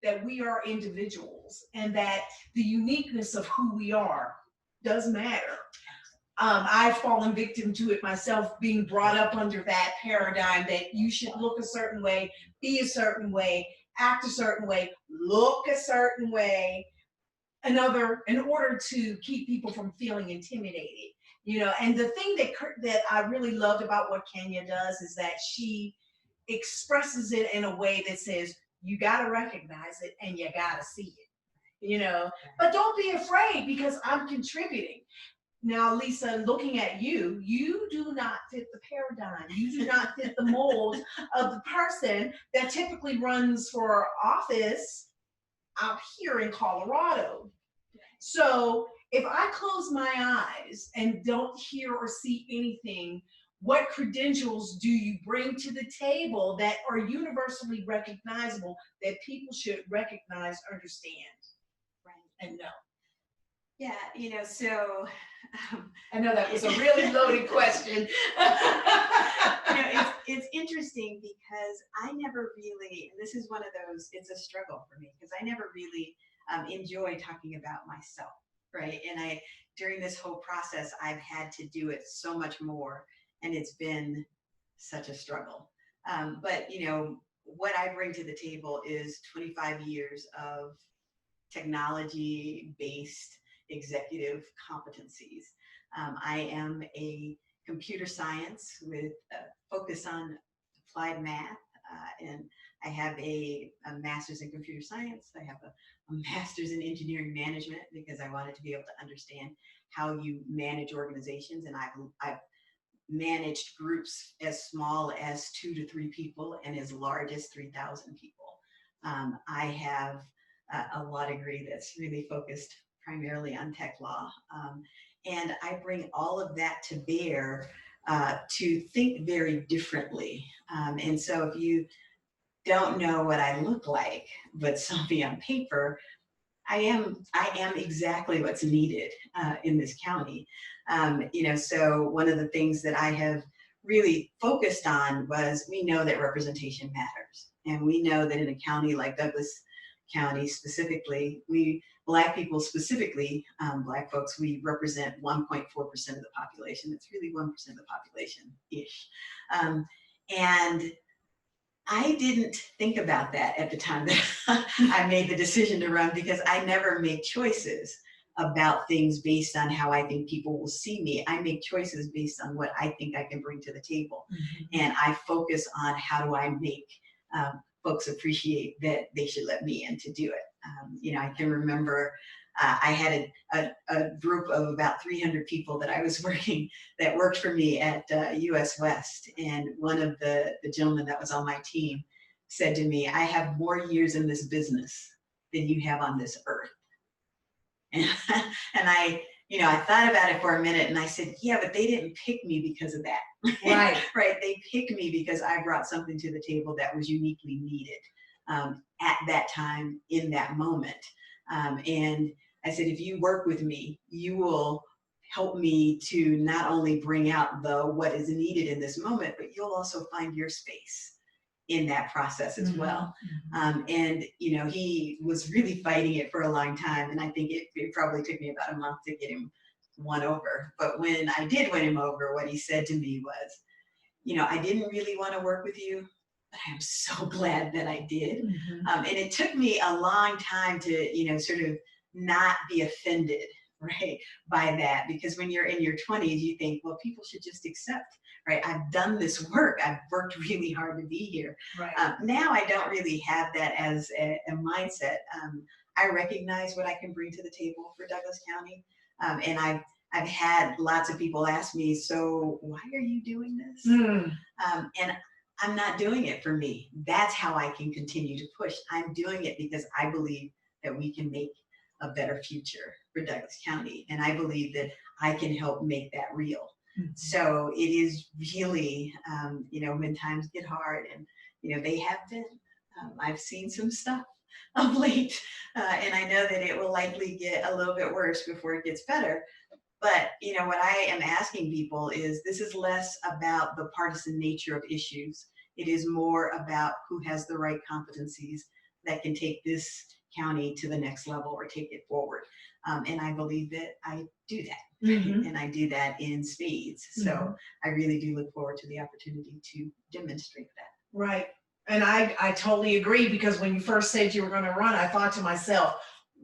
that we are individuals and that the uniqueness of who we are does matter. I've fallen victim to it myself, being brought up under that paradigm that you should look a certain way, be a certain way, act a certain way, look a certain way, in order to keep people from feeling intimidated. You know, and the thing that I really loved about what Kenya does is that she expresses it in a way that says, you got to recognize it and you got to see it, you know, but don't be afraid because I'm contributing. Now, Lisa, looking at you, you do not fit the paradigm. You do not fit the mold of the person that typically runs for office out here in Colorado. So if I close my eyes and don't hear or see anything, what credentials do you bring to the table that are universally recognizable, that people should recognize, understand, and know? Yeah, you know, so I know that was a really loaded question. You know, it's interesting because I never really, and this is one of those, it's a struggle for me because I never really enjoy talking about myself, right? And during this whole process, I've had to do it so much more, and it's been such a struggle. But you know, what I bring to the table is 25 years of technology-based executive competencies. I am a computer science with a focus on applied math, and I have a master's in computer science. I have a master's in engineering management because I wanted to be able to understand how you manage organizations, and I've managed groups as small as 2 to 3 people and as large as 3,000 people. I have a law degree that's really focused primarily on tech law. And I bring all of that to bear to think very differently. And so if you don't know what I look like, but saw me on paper, I am exactly what's needed in this county. So one of the things that I have really focused on was, we know that representation matters. And we know that in a county like Douglas County specifically, Black people specifically, Black folks, we represent 1.4% of the population. It's really 1% of the population-ish. And I didn't think about that at the time that I made the decision to run, because I never make choices about things based on how I think people will see me. I make choices based on what I think I can bring to the table. Mm-hmm. And I focus on how do I make folks appreciate that they should let me in to do it. I can remember I had a group of about 300 people that worked for me at US West. And one of the gentlemen that was on my team said to me, I have more years in this business than you have on this earth. And I thought about it for a minute, and I said, yeah, but they didn't pick me because of that. Right. Right. They picked me because I brought something to the table that was uniquely needed at that time, in that moment. And I said, if you work with me, you will help me to not only bring out what is needed in this moment, but you'll also find your space in that process as well. And he was really fighting it for a long time, and I think it probably took me about a month to get him won over. But when I did win him over, what he said to me was, I didn't really want to work with you, but I'm so glad that I did. And it took me a long time to sort of not be offended, right, by that, because when you're in your 20s, you think, well, people should just accept. Right, I've done this work. I've worked really hard to be here. Right. Now I don't really have that as a mindset. I recognize what I can bring to the table for Douglas County, and I've had lots of people ask me, so why are you doing this? And I'm not doing it for me. That's how I can continue to push. I'm doing it because I believe that we can make a better future for Douglas County, and I believe that I can help make that real. So it is really, when times get hard, and, they have been, I've seen some stuff of late, and I know that it will likely get a little bit worse before it gets better. But, what I am asking people is, this is less about the partisan nature of issues. It is more about who has the right competencies that can take this county to the next level or take it forward. And I believe that I do that. And I do that in spades. So I really do look forward to the opportunity to demonstrate that. Right. And I totally agree, because when you first said you were going to run, I thought to myself,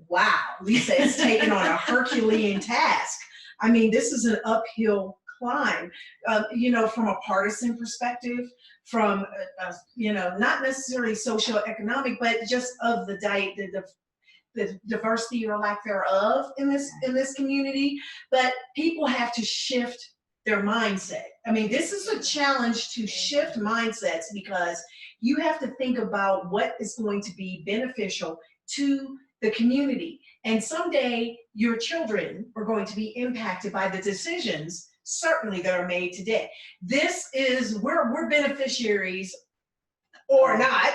wow, Lisa is taking on a Herculean task. I mean, this is an uphill climb, from a partisan perspective, from, not necessarily socioeconomic, but just of the diversity or lack thereof in this community. But people have to shift their mindset. I mean, this is a challenge to shift mindsets, because you have to think about what is going to be beneficial to the community. And someday your children are going to be impacted by the decisions, certainly, that are made today. We're beneficiaries or not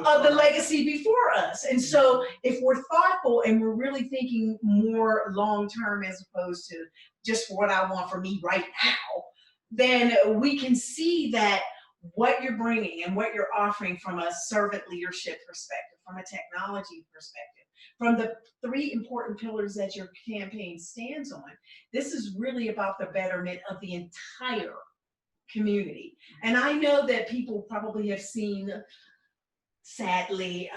of the legacy before us. And so if we're thoughtful and we're really thinking more long-term as opposed to just what I want for me right now, then we can see that what you're bringing and what you're offering from a servant leadership perspective, from a technology perspective, from the 3 important pillars that your campaign stands on, this is really about the betterment of the entire community. And I know that people probably have seen, sadly,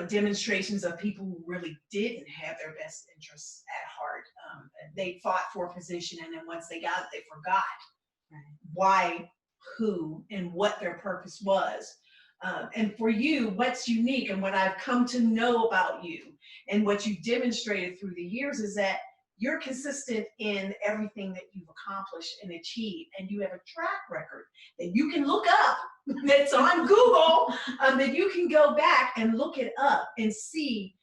demonstrations of people who really didn't have their best interests at heart. They fought for a position, and then once they got it, they forgot why, who, and what their purpose was. And for you, what's unique and what I've come to know about you and what you've demonstrated through the years is that you're consistent in everything that you've accomplished and achieved, and you have a track record that you can look up, that's on Google, that you can go back and look it up and see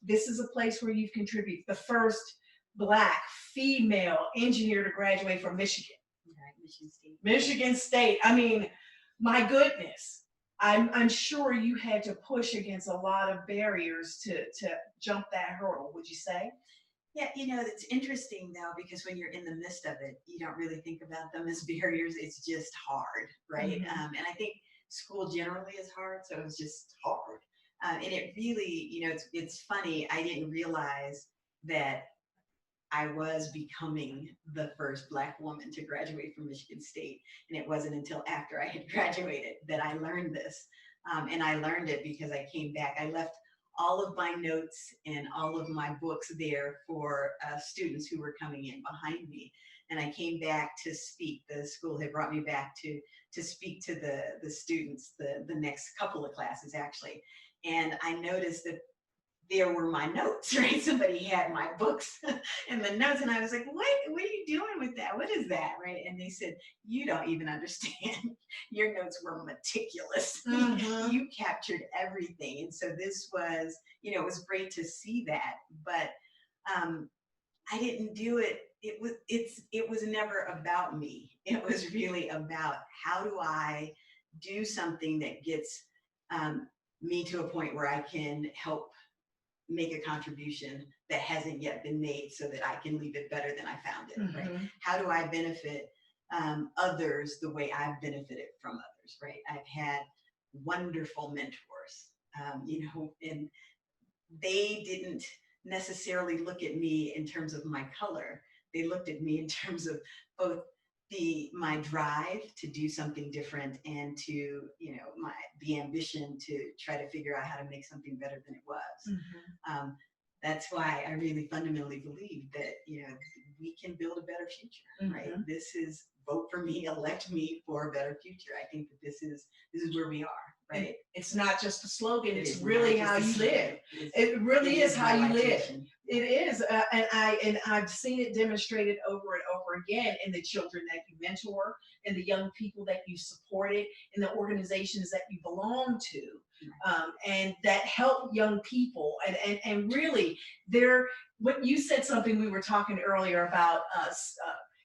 this is a place where you've contributed. The first Black female engineer to graduate from Michigan. Michigan State. Michigan State. I mean, my goodness. I'm sure you had to push against a lot of barriers to jump that hurdle, would you say? Yeah, it's interesting though, because when you're in the midst of it, you don't really think about them as barriers. It's just hard, right? Mhm. And I think school generally is hard, so it was just hard. And it really, it's funny. I didn't realize that I was becoming the first Black woman to graduate from Michigan State. And it wasn't until after I had graduated that I learned this. And I learned it because I came back. I left all of my notes and all of my books there for students who were coming in behind me. And I came back to speak. The school had brought me back to speak to the students, the next couple of classes actually. And I noticed that there were my notes, right? Somebody had my books and the notes, and I was like, what are you doing with that? What is that, right? And they said, you don't even understand. Your notes were meticulous. Mhm. You captured everything. And so this was, it was great to see that, but I didn't do it. It was never about me. It was really about how do I do something that gets me to a point where I can help make a contribution that hasn't yet been made so that I can leave it better than I found it, right? Mhm. How do I benefit others the way I've benefited from others, right? I've had wonderful mentors, and they didn't necessarily look at me in terms of my color. They looked at me in terms of both my drive to do something different and to, the ambition to try to figure out how to make something better than it was. Mhm. That's why I really fundamentally believe that, we can build a better future, right? Mhm. This is vote for me, elect me for a better future. I think that this is where we are, right? It's not just a slogan, It it's is really not how just you a live. slogan. It really is how my you life live. mission. It is, and I've seen it demonstrated over and over again in the children that you mentor, in the young people that you supported, in the organizations that you belong to, and that help young people. And really, what you said something, we were talking earlier about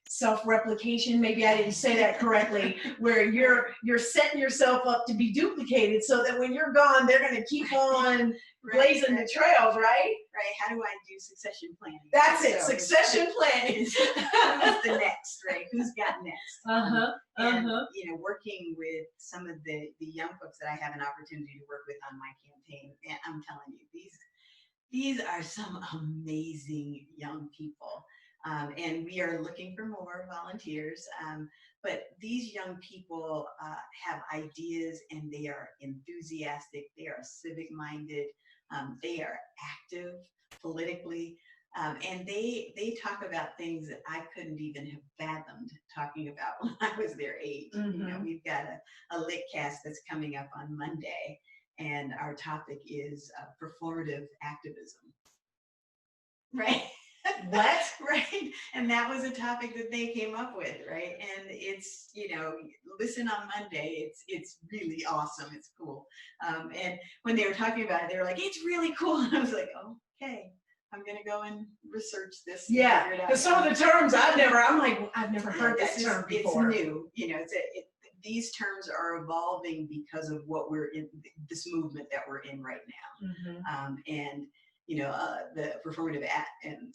self-replication. Maybe I didn't say that correctly. Where you're setting yourself up to be duplicated, so that when you're gone, they're going to keep on blazing the trails, right? Right. How do I do succession planning? That's it. So Succession planning. who's the next, right? Who's got next? And working with some of the young folks that I have an opportunity to work with on my campaign, and I'm telling you, these are some amazing young people. And we are looking for more volunteers. But these young people have ideas, and they are enthusiastic. They are civic minded. They are active politically. And they talk about things that I couldn't even have fathomed talking about when I was their age. Mhm. We've got a lit cast that's coming up on Monday, and our topic is performative activism. Right. What? Right. And that was a topic that they came up with, right? And it's, listen on Monday. It's really awesome. It's cool. And when they were talking about it, they were like, it's really cool. And I was like, oh, okay, I'm gonna go and research this. Yeah, because some of the terms I've never heard that term before. It's new. These terms are evolving because of what we're in, this movement that we're in right now. Mhm. And the performative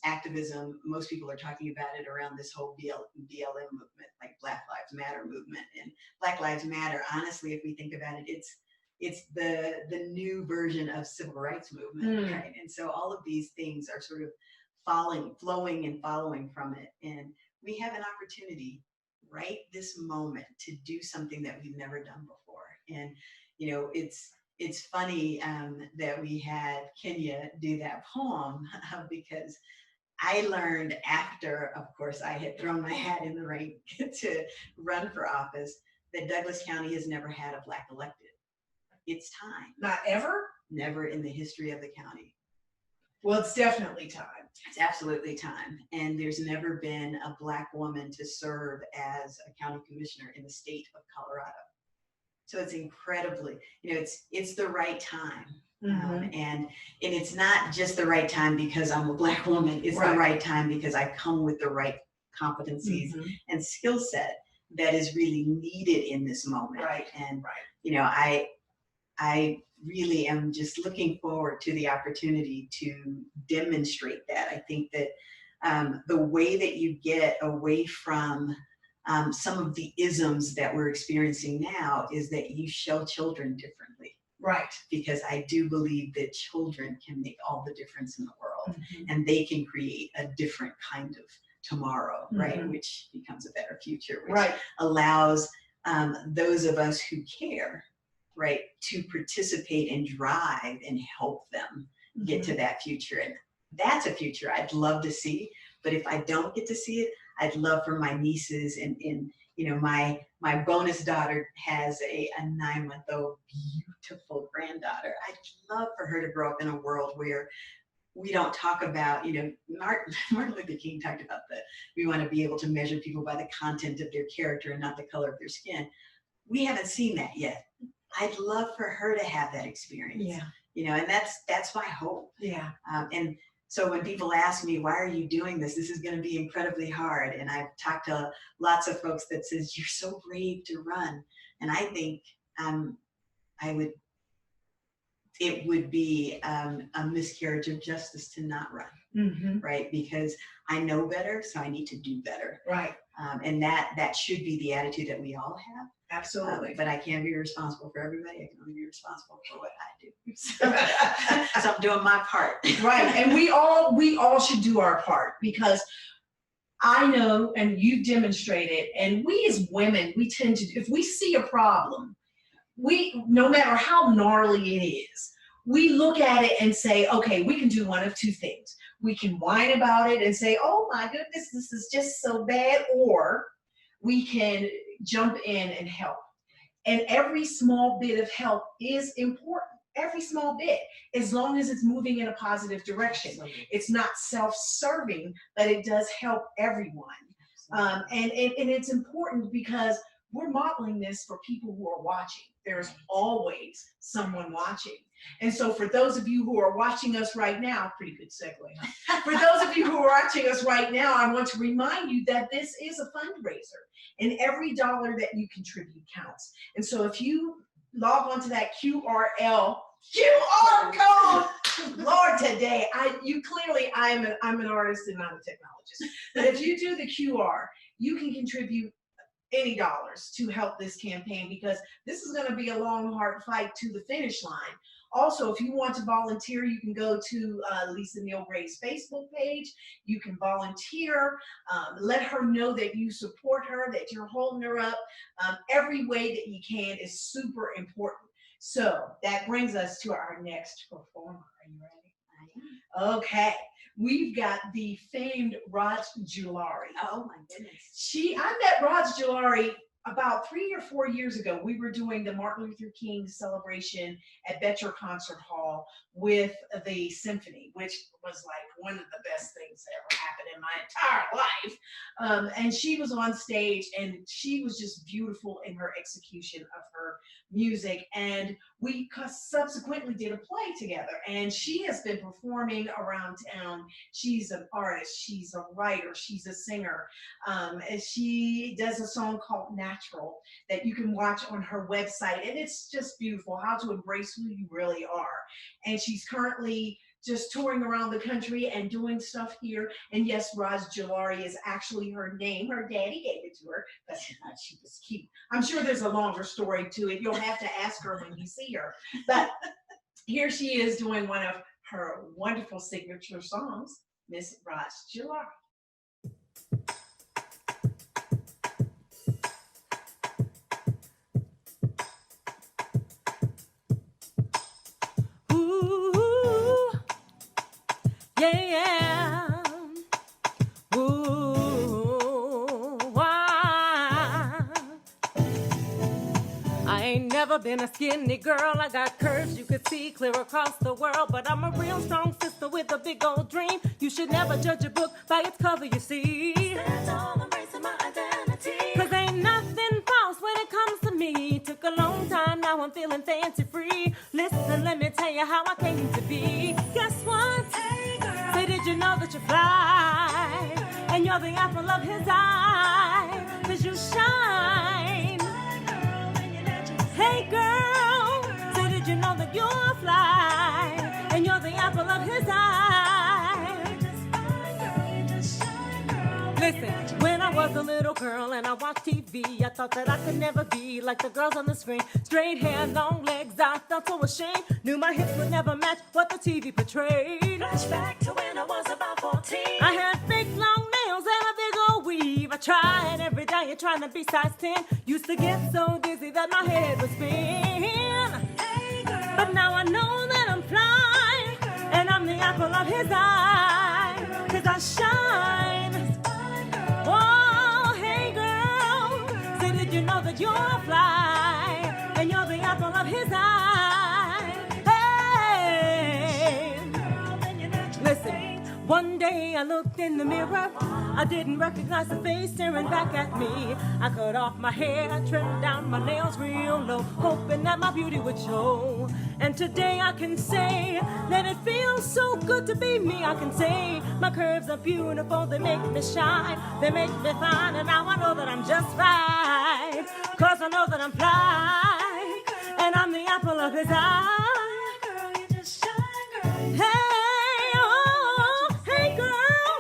activism, most people are talking about it around this whole BLM movement, like Black Lives Matter movement. And Black Lives Matter, honestly, if we think about it, it's the new version of civil rights movement, right? And so all of these things are sort of flowing and following from it. And we have an opportunity right this moment to do something that we've never done before. And it's funny that we had Kenya do that poem because I learned after, of course, I had thrown my hat in the ring to run for office, that Douglas County has never had a Black elected. It's time. Not ever? Never in the history of the county. Well, it's definitely time. It's absolutely time. And there's never been a Black woman to serve as a county commissioner in the state of Colorado. So it's incredibly, it's the right time. Mhm. And it's not just the right time because I'm a Black woman. It's Right. the right time because I come with the right competencies and skill set that is really needed in this moment. Right. And, Right. I really am just looking forward to the opportunity to demonstrate that. I think that the way that you get away from some of the isms that we're experiencing now is that you show children differently. Right. Because I do believe that children can make all the difference in the world, Mhm. and they can create a different kind of tomorrow, right? Mhm. Which becomes a better future, which Right. allows those of us who care, right, to participate and drive and help them get to that future. And that's a future I'd love to see. But if I don't get to see it, I'd love for my nieces and you know, my bonus daughter has a 9-month-old beautiful granddaughter. I'd love for her to grow up in a world where we don't talk about, you know, Martin Luther King talked about that we want to be able to measure people by the content of their character and not the color of their skin. We haven't seen that yet. I'd love for her to have that experience. Yeah. You know, and that's my hope. Yeah. And so when people ask me, why are you doing this? This is going to be incredibly hard. And I've talked to lots of folks that says, you're so brave to run. And I think it would be a miscarriage of justice to not run, Mm-hmm. right? Because I know better, so I need to do better. Right. And that should be the attitude that we all have. Absolutely. But I can't be responsible for everybody. I can only be responsible for what I do. So I'm doing my part. Right. And we all should do our part, because I know, and you demonstrated, and we as women, we tend to, if we see a problem, no matter how gnarly it is, we look at it and say, okay, we can do one of two things. We can whine about it and say, oh my goodness, this is just so bad, or we can jump in and help. And every small bit of help is important. Every small bit, as long as it's moving in a positive direction. It's not self-serving, but it does help everyone. And it's important because we're modeling this for people who are watching. There's always someone watching. And so for those of you who are watching us right now, pretty good segue, huh? For those of you who are watching us right now, I want to remind you that this is a fundraiser, and every dollar that you contribute counts. And so if you log on to that QR code, Lord, today, I'm an artist and not a technologist. But if you do the QR, you can contribute any dollars to help this campaign, because this is going to be a long, hard fight to the finish line. Also, if you want to volunteer, you can go to Lisa Neal-Graves' Facebook page. You can volunteer. Let her know that you support her, that you're holding her up. Every way that you can is super important. So that brings us to our next performer. Are you ready? I am. Okay. We've got the famed Raj Jalari. Oh my goodness. I met Raj Jalari about 3 or 4 years ago. We were doing the Martin Luther King celebration at Betcher Concert Hall with the symphony, which was like one of the best things that ever happened in my entire life. And she was on stage, and she was just beautiful in her execution of her music. And we subsequently did a play together, and she has been performing around town. She's an artist, she's a writer, she's a singer. And she does a song called Natural that you can watch on her website, and it's just beautiful, how to embrace who you really are. And she's currently just touring around the country and doing stuff here. And yes, Raj Jalari is actually her name. Her daddy gave it to her, but she thought she was cute. I'm sure there's a longer story to it. You'll have to ask her when you see her. But here she is doing one of her wonderful signature songs, Miss Raj Jalari. Yeah. Ooh, why? I ain't never been a skinny girl. I got curves you could see clear across the world. But I'm a real strong sister with a big old dream. You should never judge a book by its cover, you see. Stand tall, embracing my identity. 'Cause ain't nothing false when it comes to me. Took a long time, now I'm feeling fancy free. Listen, let me tell you how I came to be. Guess what? Say, did you know that you fly? And you're the apple of his eye. 'Cause you shine. Hey girl, say, did you know that you're fly and you're the apple of his eye? Listen, when I was a little girl and I watched TV, I thought that I could never be like the girls on the screen. Straight hair, long legs, I felt so ashamed. Knew my hips would never match what the TV portrayed. Flashback to when I was about 14. I had fake long nails and a big old weave. I tried every day trying to be size 10. Used to get so dizzy that my head would spin. Hey girl. But now I know that I'm fly and I'm the apple of his eye. 'Cause I shine. Oh, hey girl, say did you know that you're fly and you're the apple of his eye? Hey, listen, one day I looked in the mirror, I didn't recognize the face staring back at me. I cut off my hair, trimmed down my nails real low, hoping that my beauty would show. And today I can say that it feels so good to be me. I can say my curves are beautiful, they make me shine, they make me fine, and now I know that I'm just right. 'Cause I know that I'm fly, and I'm the apple of his eye. Girl, you just shine, girl. Hey, oh, hey girl,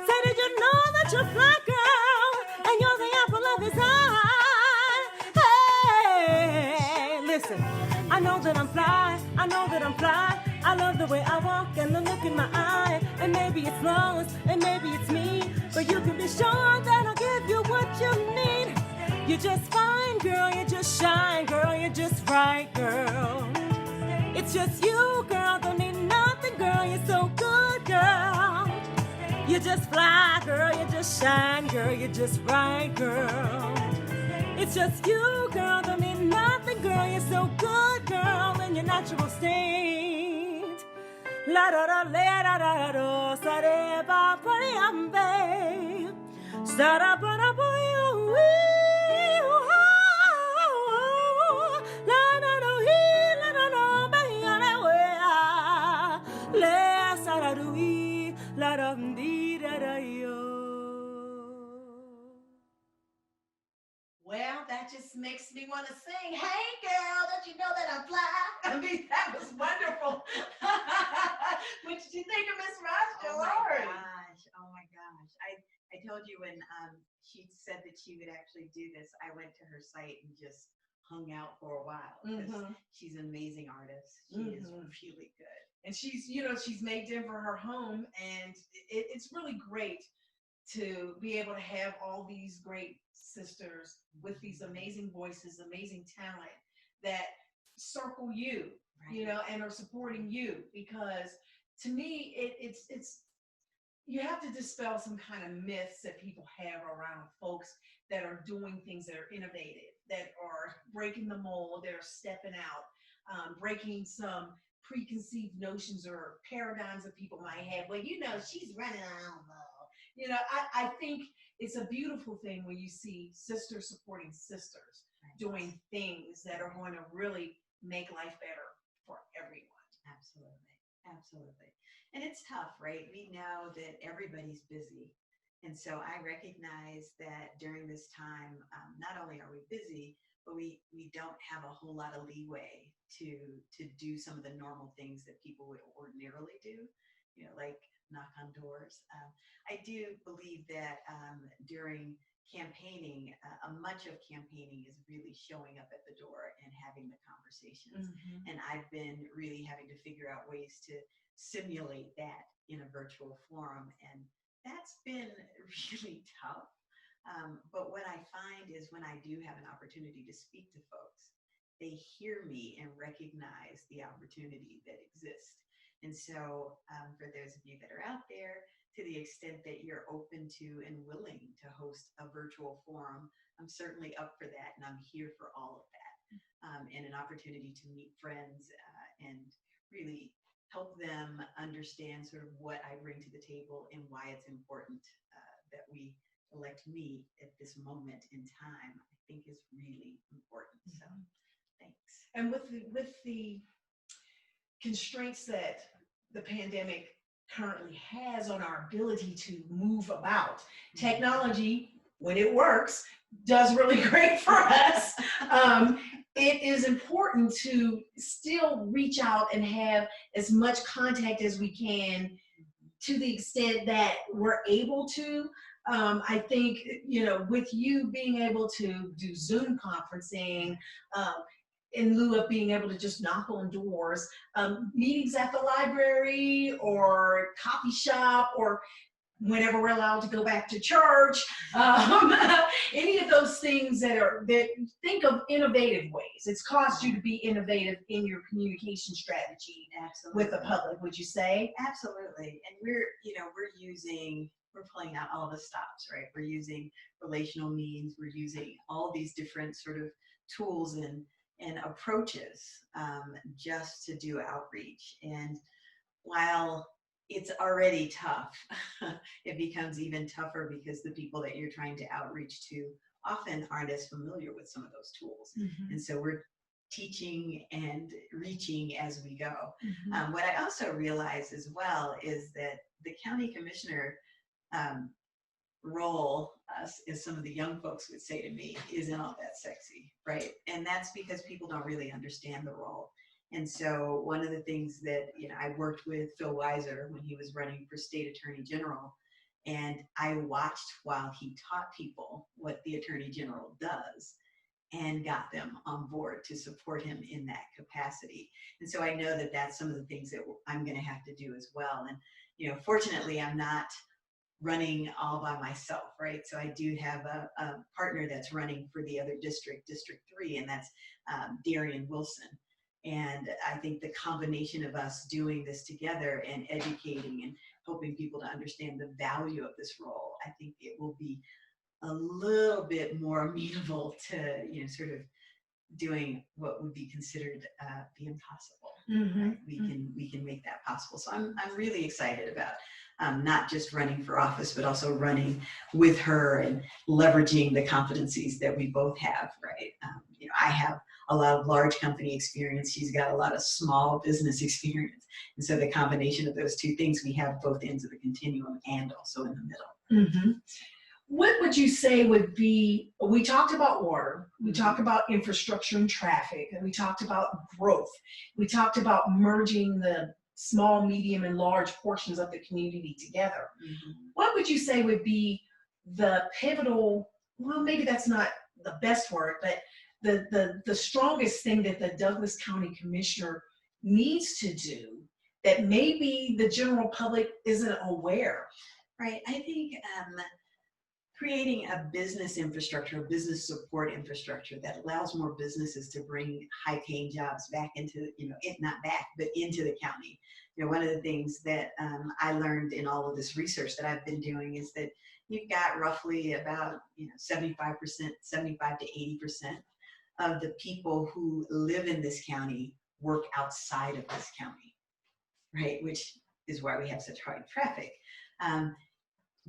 say did you know that you're fly, girl, and you're the apple of his eye? Hey, listen, I know that I'm fly, I know that I'm fly. I love the way I walk and the look in my eye. And maybe it's Lois, and maybe it's me, but you can be sure that I'll give you what you need. You're just fine, girl, you just shine, girl, you're just right, girl. It's just you, girl, don't need nothing, girl, you're so good, girl. You just fly, girl, you just shine, girl, you're just right, girl. It's just you, girl, don't need nothing, girl, you're so good, girl, in your natural state. La da da la da da da sa re ba pa yam be sa da ba da ba yo la da do hi la da no ba ya la we le sa da do hi la da di da da yo. Well, that just makes me want to sing. Hey, girl, don't you know that I'm fly? I mean, that was wonderful. What did you think of Miss Raj? Oh my gosh. Oh my gosh. I told you when she said that she would actually do this, I went to her site and just hung out for a while because she's an amazing artist. She is really good. And she's made Denver her home, and it's really great to be able to have all these great sisters with these amazing voices, amazing talent that circle you, and are supporting you. Because to me, it's you have to dispel some kind of myths that people have around folks that are doing things that are innovative, that are breaking the mold, that are stepping out, breaking some preconceived notions or paradigms that people might have. Well, she's running around. I think it's a beautiful thing when you see sisters supporting sisters, doing things that are going to really make life better for everyone. Absolutely. Absolutely. And it's tough, right? We know that everybody's busy. And so I recognize that during this time, not only are we busy, but we don't have a whole lot of leeway to do some of the normal things that people would ordinarily do, like knock on doors. I do believe that during campaigning, much of campaigning is really showing up at the door and having the conversations. And I've been really having to figure out ways to simulate that in a virtual forum. And that's been really tough. But what I find is when I do have an opportunity to speak to folks, they hear me and recognize the opportunity that exists. And so for those of you that are out there, to the extent that you're open to and willing to host a virtual forum, I'm certainly up for that, and I'm here for all of that. And an opportunity to meet friends and really help them understand sort of what I bring to the table and why it's important that we elect me at this moment in time, I think is really important. So thanks. And with the constraints that the pandemic currently has on our ability to move about, technology, when it works, does really great for us. it is important to still reach out and have as much contact as we can to the extent that we're able to. I think, with you being able to do Zoom conferencing, in lieu of being able to just knock on doors, meetings at the library or coffee shop, or whenever we're allowed to go back to church, any of those things that think of innovative ways. It's caused you to be innovative in your communication strategy. Absolutely. With the public, would you say? Absolutely. And we're pulling out all the stops, right? We're using relational means, we're using all these different sort of tools and approaches just to do outreach. And while it's already tough, it becomes even tougher because the people that you're trying to outreach to often aren't as familiar with some of those tools. And so we're teaching and reaching as we go. What I also realize as well is that the county commissioner role, as some of the young folks would say to me, isn't all that sexy, right? And that's because people don't really understand the role. And so one of the things that, I worked with Phil Weiser when he was running for state attorney general, and I watched while he taught people what the attorney general does and got them on board to support him in that capacity. And so I know that that's some of the things that I'm going to have to do as well. And, fortunately, I'm not running all by myself, right? So I do have a partner that's running for the other district, District 3, and that's Darian Wilson. And I think the combination of us doing this together and educating and helping people to understand the value of this role, I think it will be a little bit more amenable to, sort of doing what would be considered the impossible. Right? We can make that possible. So I'm really excited about not just running for office, but also running with her and leveraging the competencies that we both have, right? I have a lot of large company experience. She's got a lot of small business experience. And so the combination of those two things, we have both ends of the continuum and also in the middle. What would you say would be, we talked about water, we talked about infrastructure and traffic, and we talked about growth. We talked about merging the small, medium, and large portions of the community together. What would you say would be the pivotal, well, maybe that's not the best word, but the strongest thing that the Douglas County Commissioner needs to do that maybe the general public isn't aware? Right. I think creating a business infrastructure, a business support infrastructure that allows more businesses to bring high-paying jobs back into, not back, but into the county. One of the things that I learned in all of this research that I've been doing is that you've got roughly about 75% to 80% of the people who live in this county work outside of this county, right? Which is why we have such high traffic.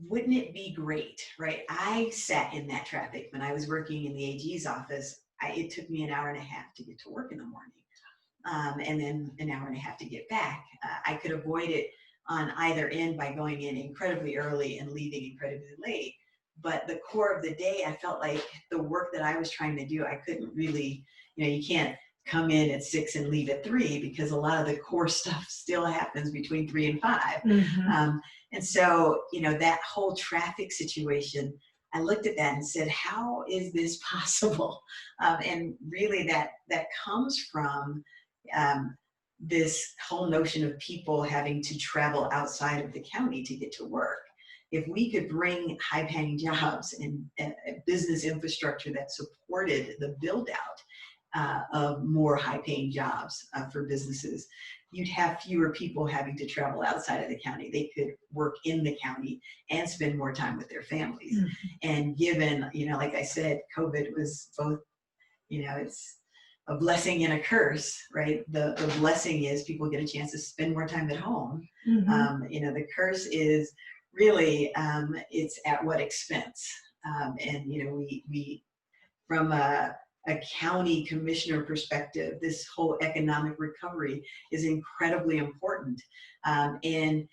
Wouldn't it be great, right? I sat in that traffic when I was working in the AG's office. It took me an hour and a half to get to work in the morning, and then an hour and a half to get back. I could avoid it on either end by going in incredibly early and leaving incredibly late. But the core of the day, I felt like the work that I was trying to do, I couldn't really, you can't come in at 6 and leave at 3 because a lot of the core stuff still happens between 3 and 5. And so, that whole traffic situation, I looked at that and said, how is this possible? And really that comes from this whole notion of people having to travel outside of the county to get to work. If we could bring high-paying jobs and a business infrastructure that supported the build-out of more high-paying jobs for businesses, you'd have fewer people having to travel outside of the county. They could work in the county and spend more time with their families. And given, like I said, COVID was both, it's a blessing and a curse, right? The blessing is people get a chance to spend more time at home. The curse is really, it's at what expense? And, we from a county commissioner perspective, this whole economic recovery is incredibly important. And,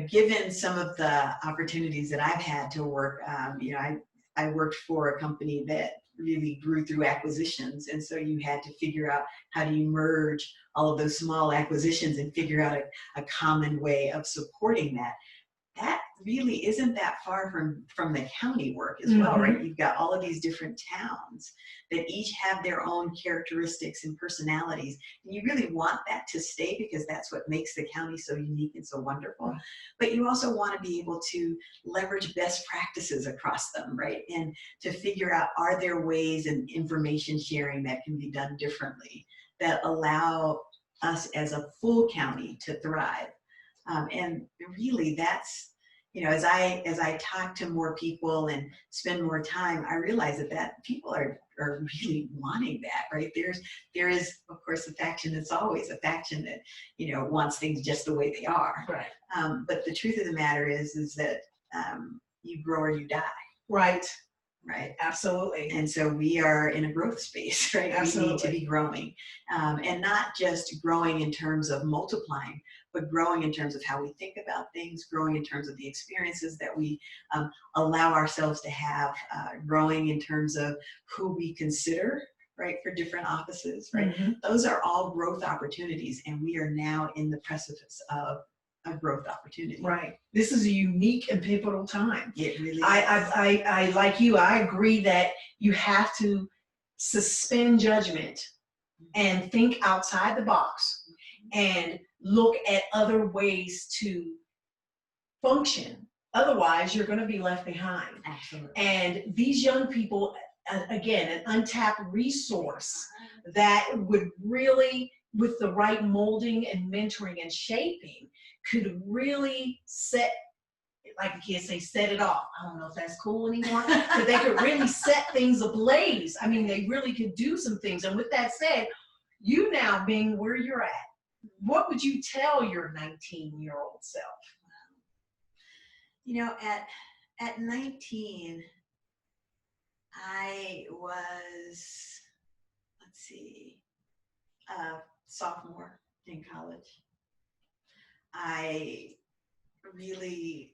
given some of the opportunities that I've had to work, I worked for a company that really grew through acquisitions. And so you had to figure out how do you merge all of those small acquisitions and figure out a common way of supporting that. That really isn't that far from the county work as well, right? You've got all of these different towns that each have their own characteristics and personalities. And you really want that to stay because that's what makes the county so unique and so wonderful. But you also want to be able to leverage best practices across them, right? And to figure out, are there ways in information sharing that can be done differently that allow us as a full county to thrive? And really that's, as I talk to more people and spend more time, I realize that people are really wanting that, right? There is, of course, a faction that's always a faction that, wants things just the way they are. Right. But the truth of the matter is that you grow or you die. Right. Right. Absolutely. And so we are in a growth space, right? Absolutely. We need to be growing, and not just growing in terms of multiplying, but growing in terms of how we think about things, growing in terms of the experiences that we allow ourselves to have, growing in terms of who we consider, right, for different offices, right? Those are all growth opportunities, and we are now in the precipice of a growth opportunity. Right. This is a unique and pivotal time. It really is. I like you, I agree that you have to suspend judgment and think outside the box and look at other ways to function. Otherwise, you're going to be left behind. Absolutely. And these young people, again, an untapped resource that would really, with the right molding and mentoring and shaping, could really set, like the kids say, set it off. I don't know if that's cool anymore, but they could really set things ablaze. I mean, they really could do some things. And with that said, you now being where you're at, what would you tell your 19-year-old self? At 19, I was, a sophomore in college. I really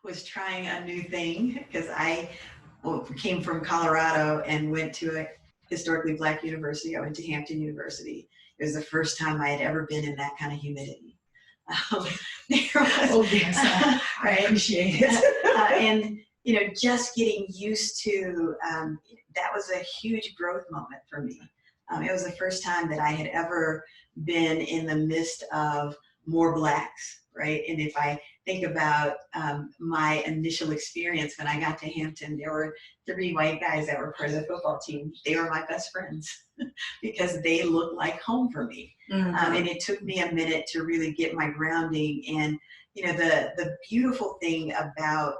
was trying a new thing because I came from Colorado and went to a historically Black university. I went to Hampton University. It was the first time I had ever been in that kind of humidity. Yes, I appreciate it. And just getting used to that was a huge growth moment for me. It was the first time that I had ever been in the midst of more Blacks, right? And if I think about my initial experience when I got to Hampton, there were 3 white guys that were part of the football team. They were my best friends because they looked like home for me. And it took me a minute to really get my grounding. And the beautiful thing about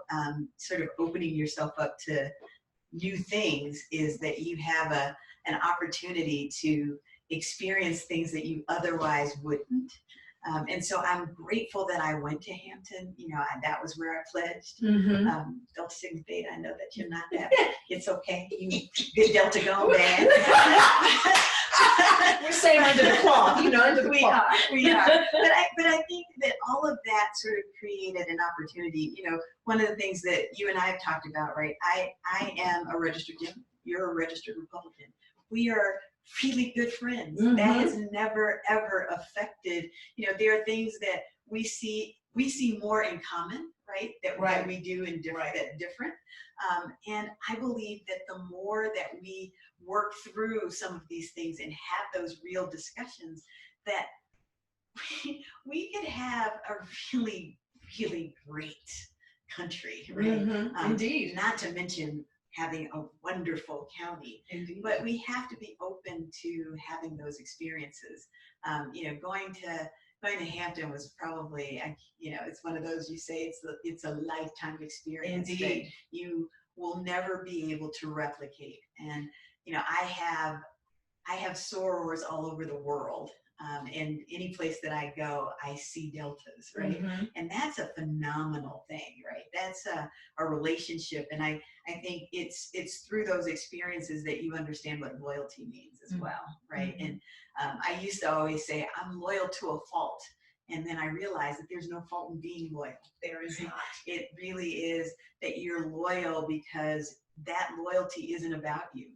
sort of opening yourself up to new things is that you have an opportunity to experience things that you otherwise wouldn't. And so I'm grateful that I went to Hampton. That was where I pledged. Delta Sigma Theta, I know that you're not that. It's okay. You good Delta going, man. We're saying under the cloth, under the cloth. We are. But I think that all of that sort of created an opportunity. One of the things that you and I have talked about, right? I am a registered Democrat. You're a registered Republican. We are really good friends. That has never ever affected. There are things that we see more in common, right? That we do in different. And I believe that the more that we work through some of these things and have those real discussions, that we could have a really, really great country, right? Indeed. Not to mention having a wonderful county. Indeed. But we have to be open to having those experiences. Going to Hampton was probably, it's one of those you say it's a lifetime experience. Indeed. That you will never be able to replicate. And I have sorors all over the world. And any place that I go, I see deltas, right? And that's a phenomenal thing, right? That's a relationship. And I think it's through those experiences that you understand what loyalty means as well, right? And I used to always say, I'm loyal to a fault. And then I realized that there's no fault in being loyal. There is not. It really is that you're loyal because that loyalty isn't about you.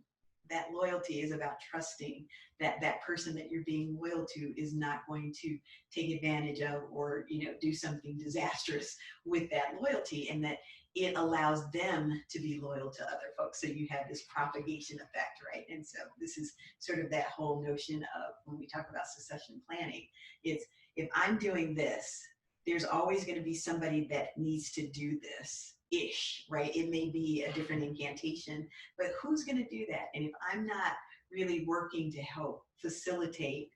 That loyalty is about trusting that that person that you're being loyal to is not going to take advantage of or, you know, do something disastrous with that loyalty, and that it allows them to be loyal to other folks. So you have this propagation effect, right? And so this is sort of that whole notion of when we talk about succession planning, it's if I'm doing this, there's always going to be somebody that needs to do this ish, right? It may be a different incantation, but who's going to do that? And if I'm not really working to help facilitate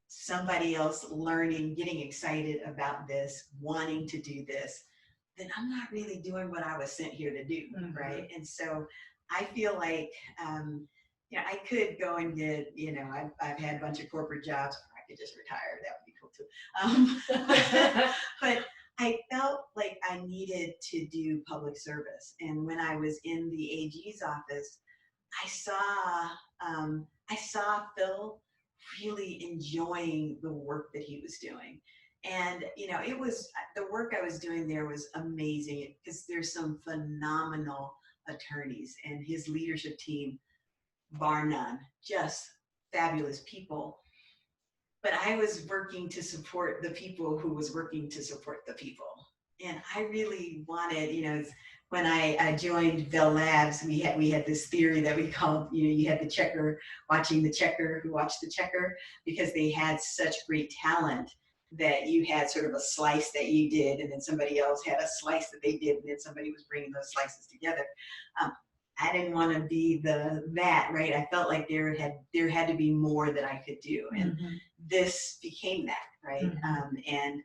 somebody else learning, getting excited about this, wanting to do this, then I'm not really doing what I was sent here to do, right? And so I feel like, you know, I could go and get, you know, I've had a bunch of corporate jobs. I could just retire. That would be cool too. But I felt like I needed to do public service. And when I was in the AG's office, I saw Phil really enjoying the work that he was doing. And, you know, it was, the work I was doing there was amazing because there's some phenomenal attorneys, and his leadership team, bar none, just fabulous people. But I was working to support the people who was working to support the people. And I really wanted, you know, when I joined Bell Labs, we had this theory that we called, you know, you had the checker watching the checker who watched the checker, because they had such great talent that you had sort of a slice that you did, and then somebody else had a slice that they did, and then somebody was bringing those slices together. I didn't want to be that, right? I felt like there had to be more that I could do, and this became that, right? And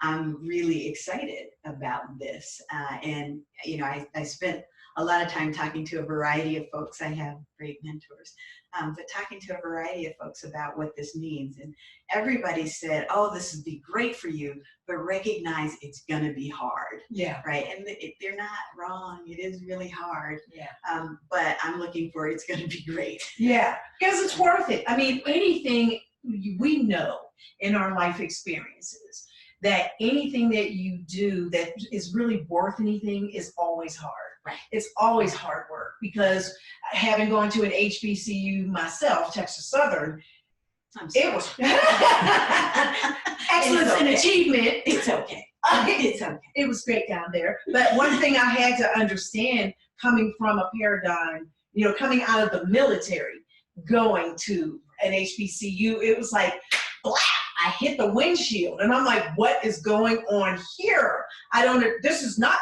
I'm really excited about this. And, you know, I spent a lot of time talking to a variety of folks. I have great mentors, but talking to a variety of folks about what this means. And everybody said, oh, this would be great for you, but recognize it's going to be hard. Yeah. Right. And they're not wrong. It is really hard. Yeah. But I'm looking for it's going to be great. Yeah, because it's worth it. I mean, anything we know in our life experiences, that anything that you do that is really worth anything is always hard. Right. It's always hard work, because having gone to an HBCU myself, Texas Southern, it was excellence and achievement. It's okay. It's okay. It was great down there. But one thing I had to understand, coming from a paradigm, you know, coming out of the military, going to an HBCU, it was like, blah, I hit the windshield, and I'm like, what is going on here? This is not,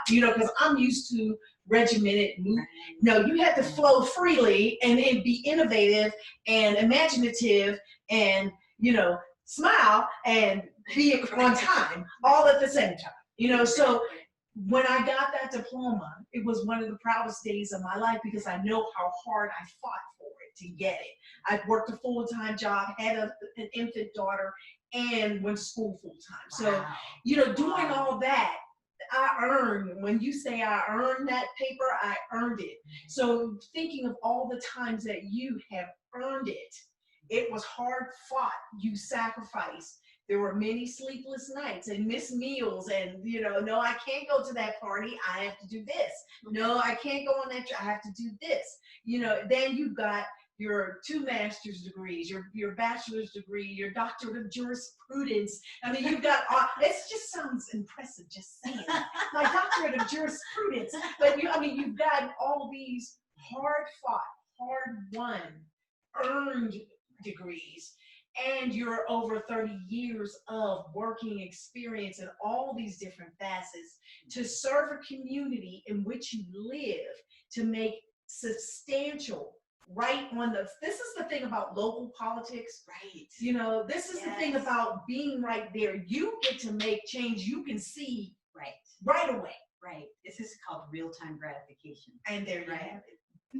you know, because I'm used to regimented move. No, you had to flow freely and be innovative and imaginative and, you know, smile and be on time all at the same time, you know. So when I got that diploma, it was one of the proudest days of my life, because I know how hard I fought for it to get it. I worked a full-time job, had an infant daughter, and went to school full-time. So, you know, doing all that, I earned, when you say I earned that paper, I earned it. So thinking of all the times that you have earned it, it was hard fought, you sacrificed. There were many sleepless nights and missed meals, and, you know, no, I can't go to that party, I have to do this. No, I can't go on that trip, I have to do this. You know, then you've got your 2 master's degrees, your bachelor's degree, your doctorate of jurisprudence. I mean, you've got all, it just sounds impressive just saying that. My doctorate of jurisprudence. But I mean, you've got all these hard fought, hard won, earned degrees, and your over 30 years of working experience in all these different facets to serve a community in which you live, to make substantial, right on the, this is the thing about local politics, right? You know, this is the thing about being right there. You get to make change you can see right away. Right. This is called real-time gratification. And there you have it.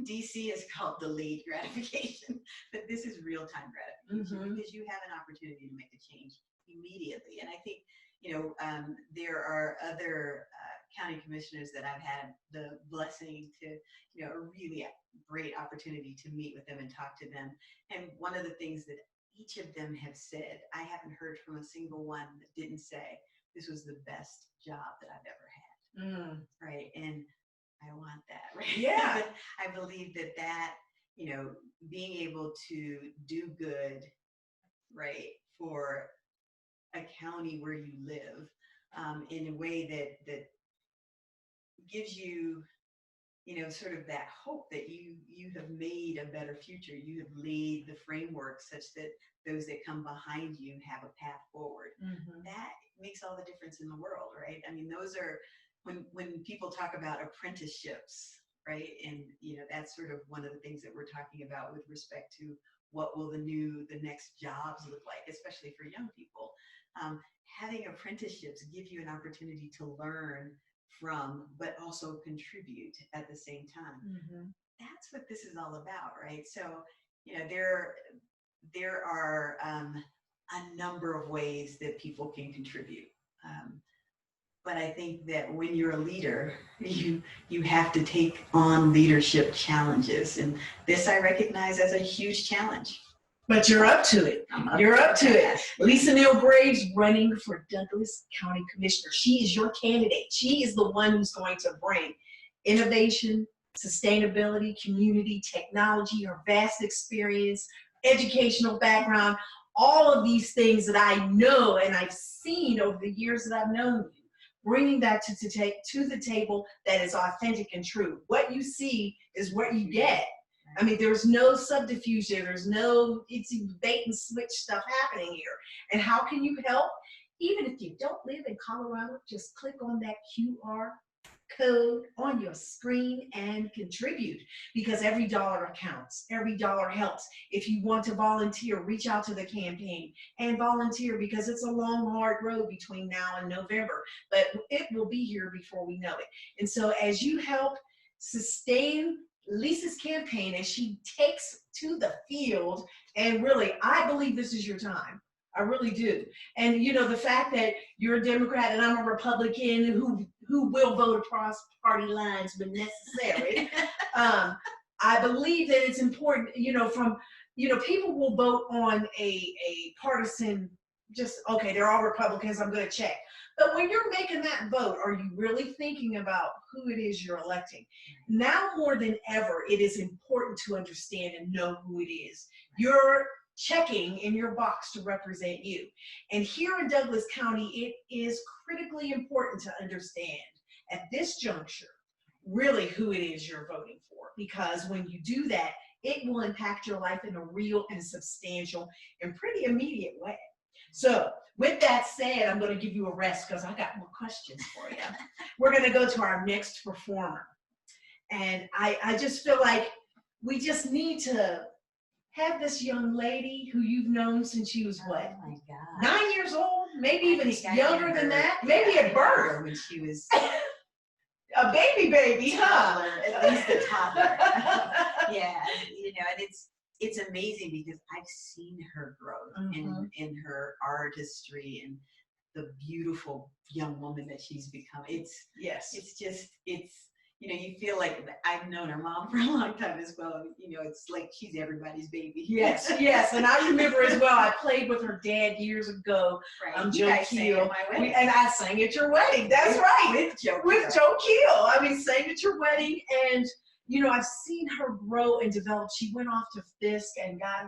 DC is called delayed gratification, but this is real-time gratification, because you have an opportunity to make a change immediately. And I think, you know, there are other county commissioners that I've had the blessing to, you know, a really great opportunity to meet with them and talk to them. And one of the things that each of them have said, I haven't heard from a single one that didn't say, this was the best job that I've ever had. Right. And I want that, right? Yeah. I believe that, being able to do good, right, for a county where you live, in a way that gives you, sort of that hope that you have made a better future. You have laid the framework such that those that come behind you have a path forward. That makes all the difference in the world, right? I mean, those are when people talk about apprenticeships, right? And that's sort of one of the things that we're talking about with respect to what will the next jobs look like, especially for young people. Having apprenticeships give you an opportunity to learn from, but also contribute at the same time. That's what this is all about, right? So, there are a number of ways that people can contribute. But I think that when you're a leader, you have to take on leadership challenges. And this I recognize as a huge challenge. But you're up to it. You're up to it. Lisa Neal-Graves running for Douglas County Commissioner. She is your candidate. She is the one who's going to bring innovation, sustainability, community, technology, her vast experience, educational background, all of these things that I know and I've seen over the years that I've known you, bringing that to the table that is authentic and true. What you see is what you get. I mean, there's no subterfuge there. There's no bait and switch stuff happening here. And how can you help? Even if you don't live in Colorado, just click on that QR code on your screen and contribute, because every dollar counts. Every dollar helps. If you want to volunteer, reach out to the campaign and volunteer, because it's a long, hard road between now and November, but it will be here before we know it. And so as you help sustain Lisa's campaign as she takes to the field, and really, I believe this is your time. I really do. And the fact that you're a Democrat and I'm a Republican who will vote across party lines when necessary, I believe that it's important, people will vote on a partisan, just, okay, they're all Republicans, I'm going to check. But when you're making that vote, are you really thinking about who it is you're electing? Now more than ever, it is important to understand and know who it is you're checking in your box to represent you. And here in Douglas County, it is critically important to understand at this juncture really who it is you're voting for. Because when you do that, it will impact your life in a real and substantial and pretty immediate way. So with that said, I'm going to give you a rest because I got more questions for you. We're going to go to our next performer. And I just feel like we just need to have this young lady who you've known since she was what? Oh my God. 9 years old? Maybe even younger than that? Maybe at birth. When she was a baby, huh? At least a toddler. Yeah, and it's amazing because I've seen her growth in her artistry and the beautiful young woman that she's become. It's you feel like I've known her mom for a long time as well. It's like she's everybody's baby. Yes. And I remember as well, I played with her dad years ago. Right. Joe Keel. And I sang at your wedding. That's right. With Joe Keel. I mean, sang at your wedding. And, I've seen her grow and develop. She went off to Fisk and got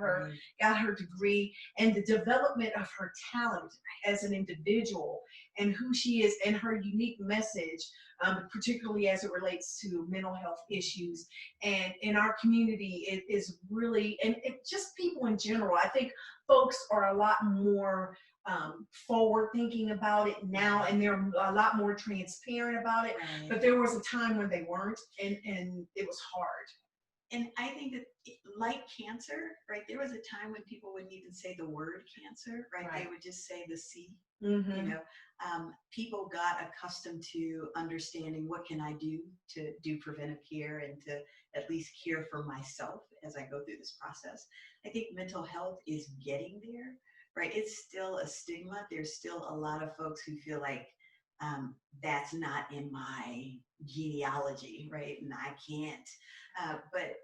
her degree, and the development of her talent as an individual and who she is and her unique message, particularly as it relates to mental health issues. And in our community, it is really, and just people in general, I think folks are a lot more forward thinking about it now, and they're a lot more transparent about it. Right. But there was a time when they weren't, and it was hard. And I think that, like cancer, right, there was a time when people wouldn't even say the word cancer, right? They would just say the C. People got accustomed to understanding what can I do to do preventive care and to at least care for myself as I go through this process. I think mental health is getting there, right? It's still a stigma. There's still a lot of folks who feel like that's not in my genealogy, right? And I can't. But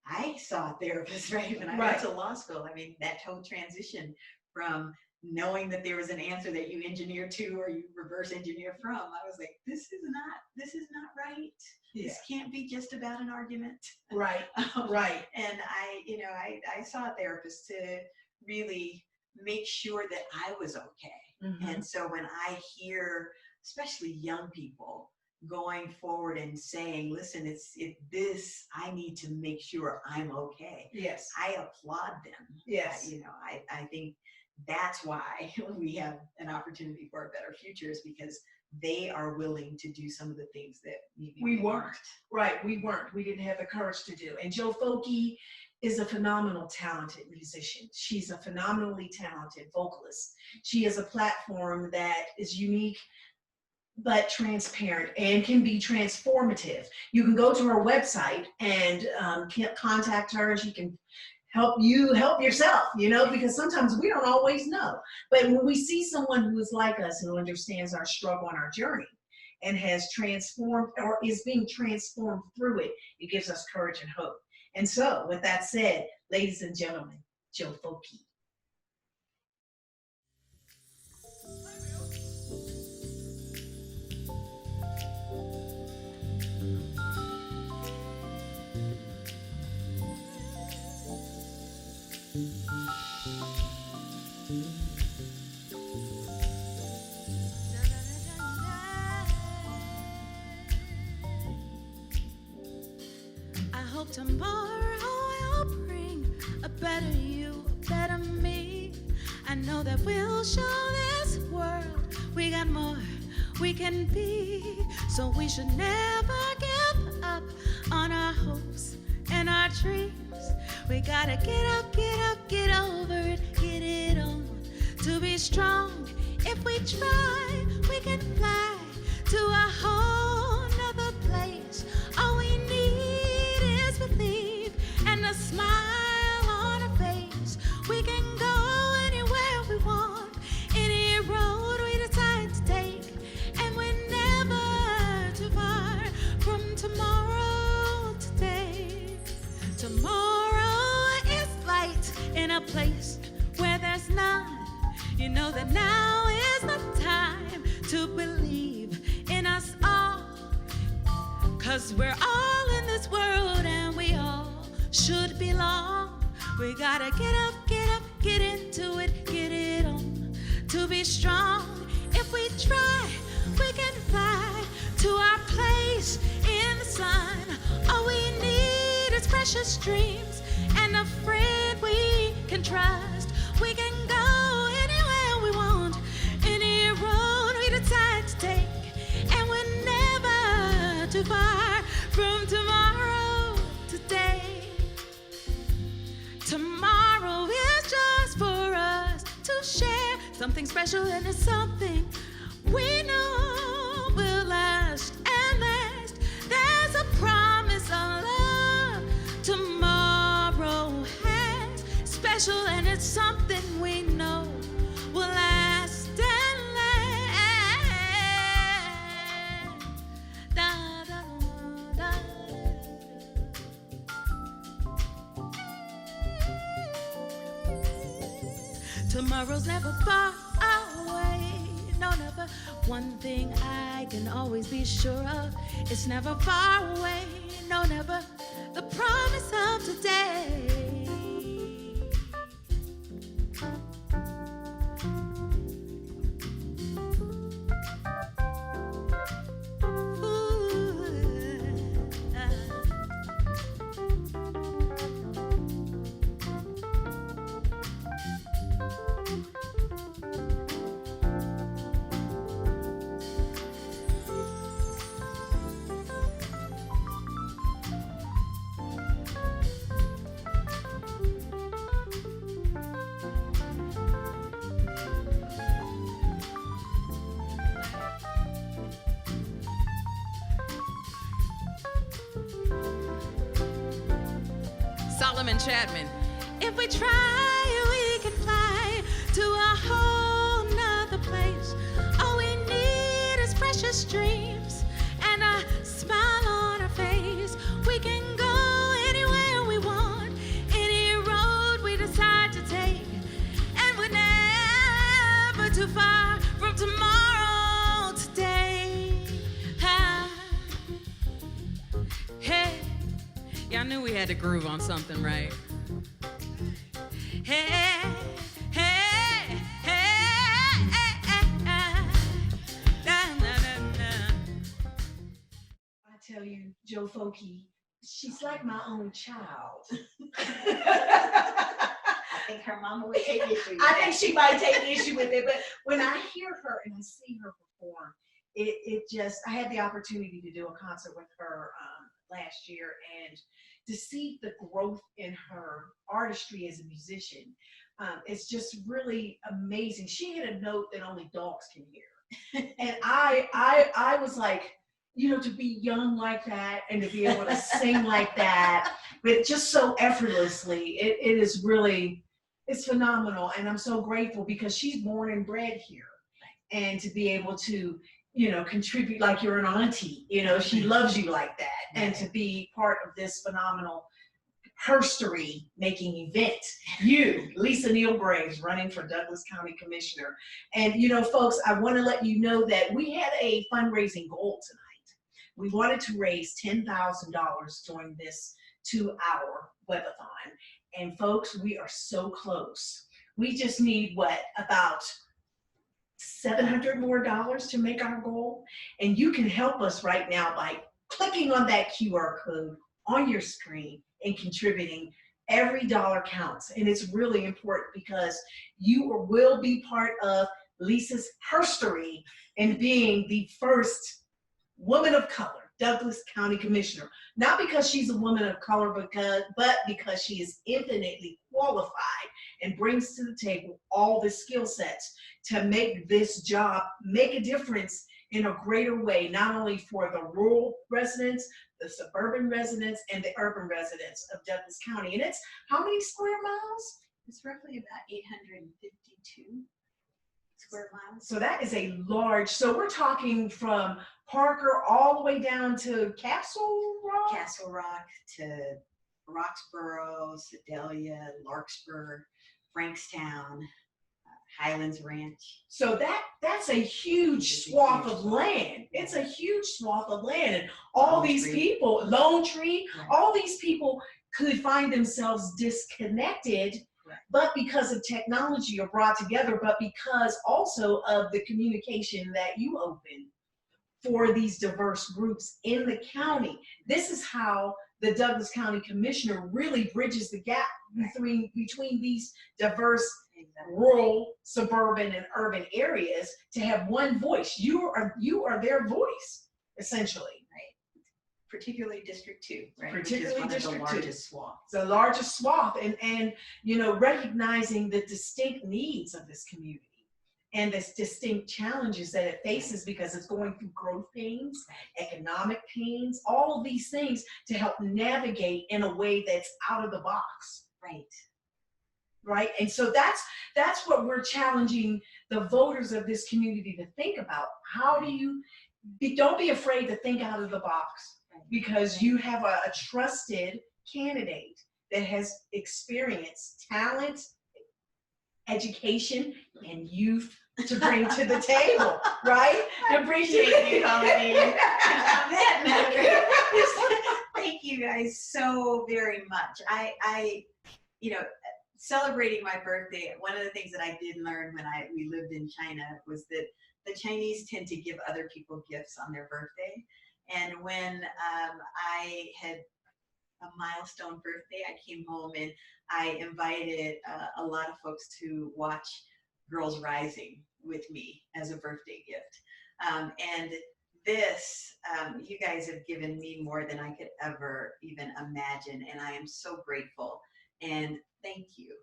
I saw a therapist, right, when I went to law school. I mean, that whole transition from knowing that there was an answer that you engineer to or you reverse engineer from, I was like, this is not right. Yeah. This can't be just about an argument. Right, right. And I saw a therapist to really make sure that I was okay. Mhm. And so when I hear, especially young people, going forward and saying, listen, I need to make sure I'm okay. Yes. I applaud them. Yes. I think that's why we have an opportunity for a better future, is because they are willing to do some of the things that maybe We weren't. Right, we weren't. We didn't have the courage to do. And Jo Foki is a phenomenal, talented musician. She's a phenomenally talented vocalist. She has a platform that is unique but transparent and can be transformative. You can go to her website and contact her, and she can help you help yourself, because sometimes we don't always know. But when we see someone who is like us, who understands our struggle and our journey and has transformed or is being transformed through it, it gives us courage and hope. And so with that said, ladies and gentlemen, Jo Foki. I hope tomorrow will bring a better you, a better me. I know that we'll show this world we got more we can be. So we should never give up on our hopes and our dreams. We gotta get up, get up, get over it, get it on. To be strong, if we try, we can fly to a whole nother place. All we need is believe and a smile on our face. We can go anywhere we want, any road we decide to take, and we're never too far from tomorrow today. Tomorrow is light in a place where there's none. You know that now is the time to believe in us all, 'cause we're all in this world and we all should belong. We gotta get up, get into it, get it on. To be strong, if we try, we can fly to our place in the sun. All we need is precious dreams and a friend we can trust. We can go anywhere we want, any road we decide to take, and we're never too far from tomorrow today. Tomorrow is just for us to share something special, and it's something we know will last and last. There's a promise of love tomorrow has, special, and it's something we know will last and last. Da, da, da, da. Tomorrow's never far away, no, never. One thing I can always be sure of, it's never far away, no, never. The promise of today. Solomon Chapman. If we try, we can fly to a whole nother place. All we need is precious dreams and a smile on our face. We can go anywhere we want, any road we decide to take, and we're never had to groove on something, right? Hey, hey, hey, hey, na, na, na, na. I tell you, Joe Folky, she's like my own child. I think her mama would take issue with I that. think she might take issue with it, but when I hear her and I see her perform, it just, I had the opportunity to do a concert with her last year, and to see the growth in her artistry as a musician, it's just really amazing. She hit a note that only dogs can hear. And I was like, you know, to be young like that and to be able to sing like that, but just so effortlessly, it is really, it's phenomenal. And I'm so grateful because she's born and bred here. And to be able to, you know, contribute like you're an auntie, you know, she loves you like that. And to be part of this phenomenal herstory making event. You, Lisa Neal-Graves, running for Douglas County Commissioner. And, you know, folks, I want to let you know that we had a fundraising goal tonight. We wanted to raise $10,000 during this 2-hour webathon. And folks, we are so close. We just need what, about $700 more to make our goal. And you can help us right now by clicking on that QR code on your screen and contributing. Every dollar counts. And it's really important because you will be part of Lisa's herstory in being the first woman of color Douglas County Commissioner. Not because she's a woman of color, but because she is infinitely qualified and brings to the table all the skill sets to make this job make a difference in a greater way, not only for the rural residents, the suburban residents, and the urban residents of Douglas County. And it's how many square miles? It's roughly about 852 square miles. So that is a large, so we're talking from Parker all the way down to Castle Rock? Castle Rock to Roxborough, Sedalia, Larkspur, Frankstown, Highlands Ranch. So that's a huge swath of land. It's a huge swath of land. And all these people, Lone Tree, all these people could find themselves disconnected, but because of technology are brought together, but because also of the communication that you open for these diverse groups in the county. This is how the Douglas County Commissioner really bridges the gap between these diverse rural, suburban, and urban areas to have one voice. You are their voice, essentially. Right. Particularly District 2, right? Particularly Which is one District of 2. the largest swaths. The largest swath, and you know, recognizing the distinct needs of this community and the distinct challenges that it faces because it's going through growth pains, economic pains, all of these things to help navigate in a way that's out of the box. Right? And so that's what we're challenging the voters of this community to think about. How do you, don't be afraid to think out of the box, because you have a trusted candidate that has experience, talent, education, and youth to bring to the table, right? Appreciate you, Colleen. Thank you guys so very much. I, you know, celebrating my birthday, one of the things that I did learn when we lived in China was that the Chinese tend to give other people gifts on their birthday. And when I had a milestone birthday, I came home and I invited a lot of folks to watch Girls Rising with me as a birthday gift. And this, you guys have given me more than I could ever even imagine. And I am so grateful. And thank you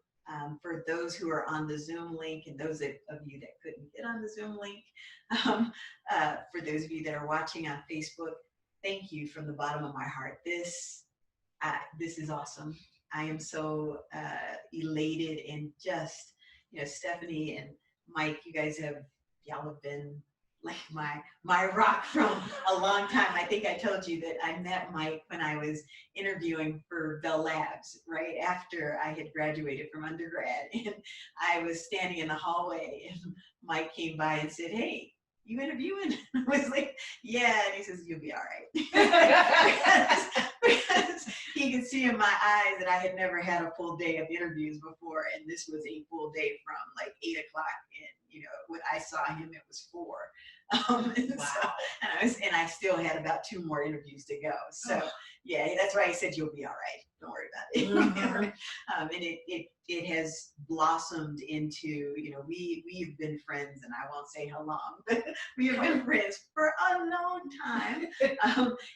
for those who are on the Zoom link and those of you that couldn't get on the Zoom link. For those of you that are watching on Facebook, thank you from the bottom of my heart. This is awesome. I am so elated, and just, you know, Stephanie and Mike, y'all have been like my rock from a long time. I think I told you that I met Mike when I was interviewing for Bell Labs right after I had graduated from undergrad, and I was standing in the hallway and Mike came by and said, "Hey, you interviewing? I was like, yeah. And he says, you'll be all right. because he could see in my eyes that I had never had a full day of interviews before. And this was a full day from like 8 o'clock. And, when I saw him, it was 4. And, Wow. and I still had about 2 more interviews to go. So yeah, that's why he said, you'll be all right. Don't worry about it. And it has blossomed into, we've been friends, and I won't say how long, but we have been friends for a long time.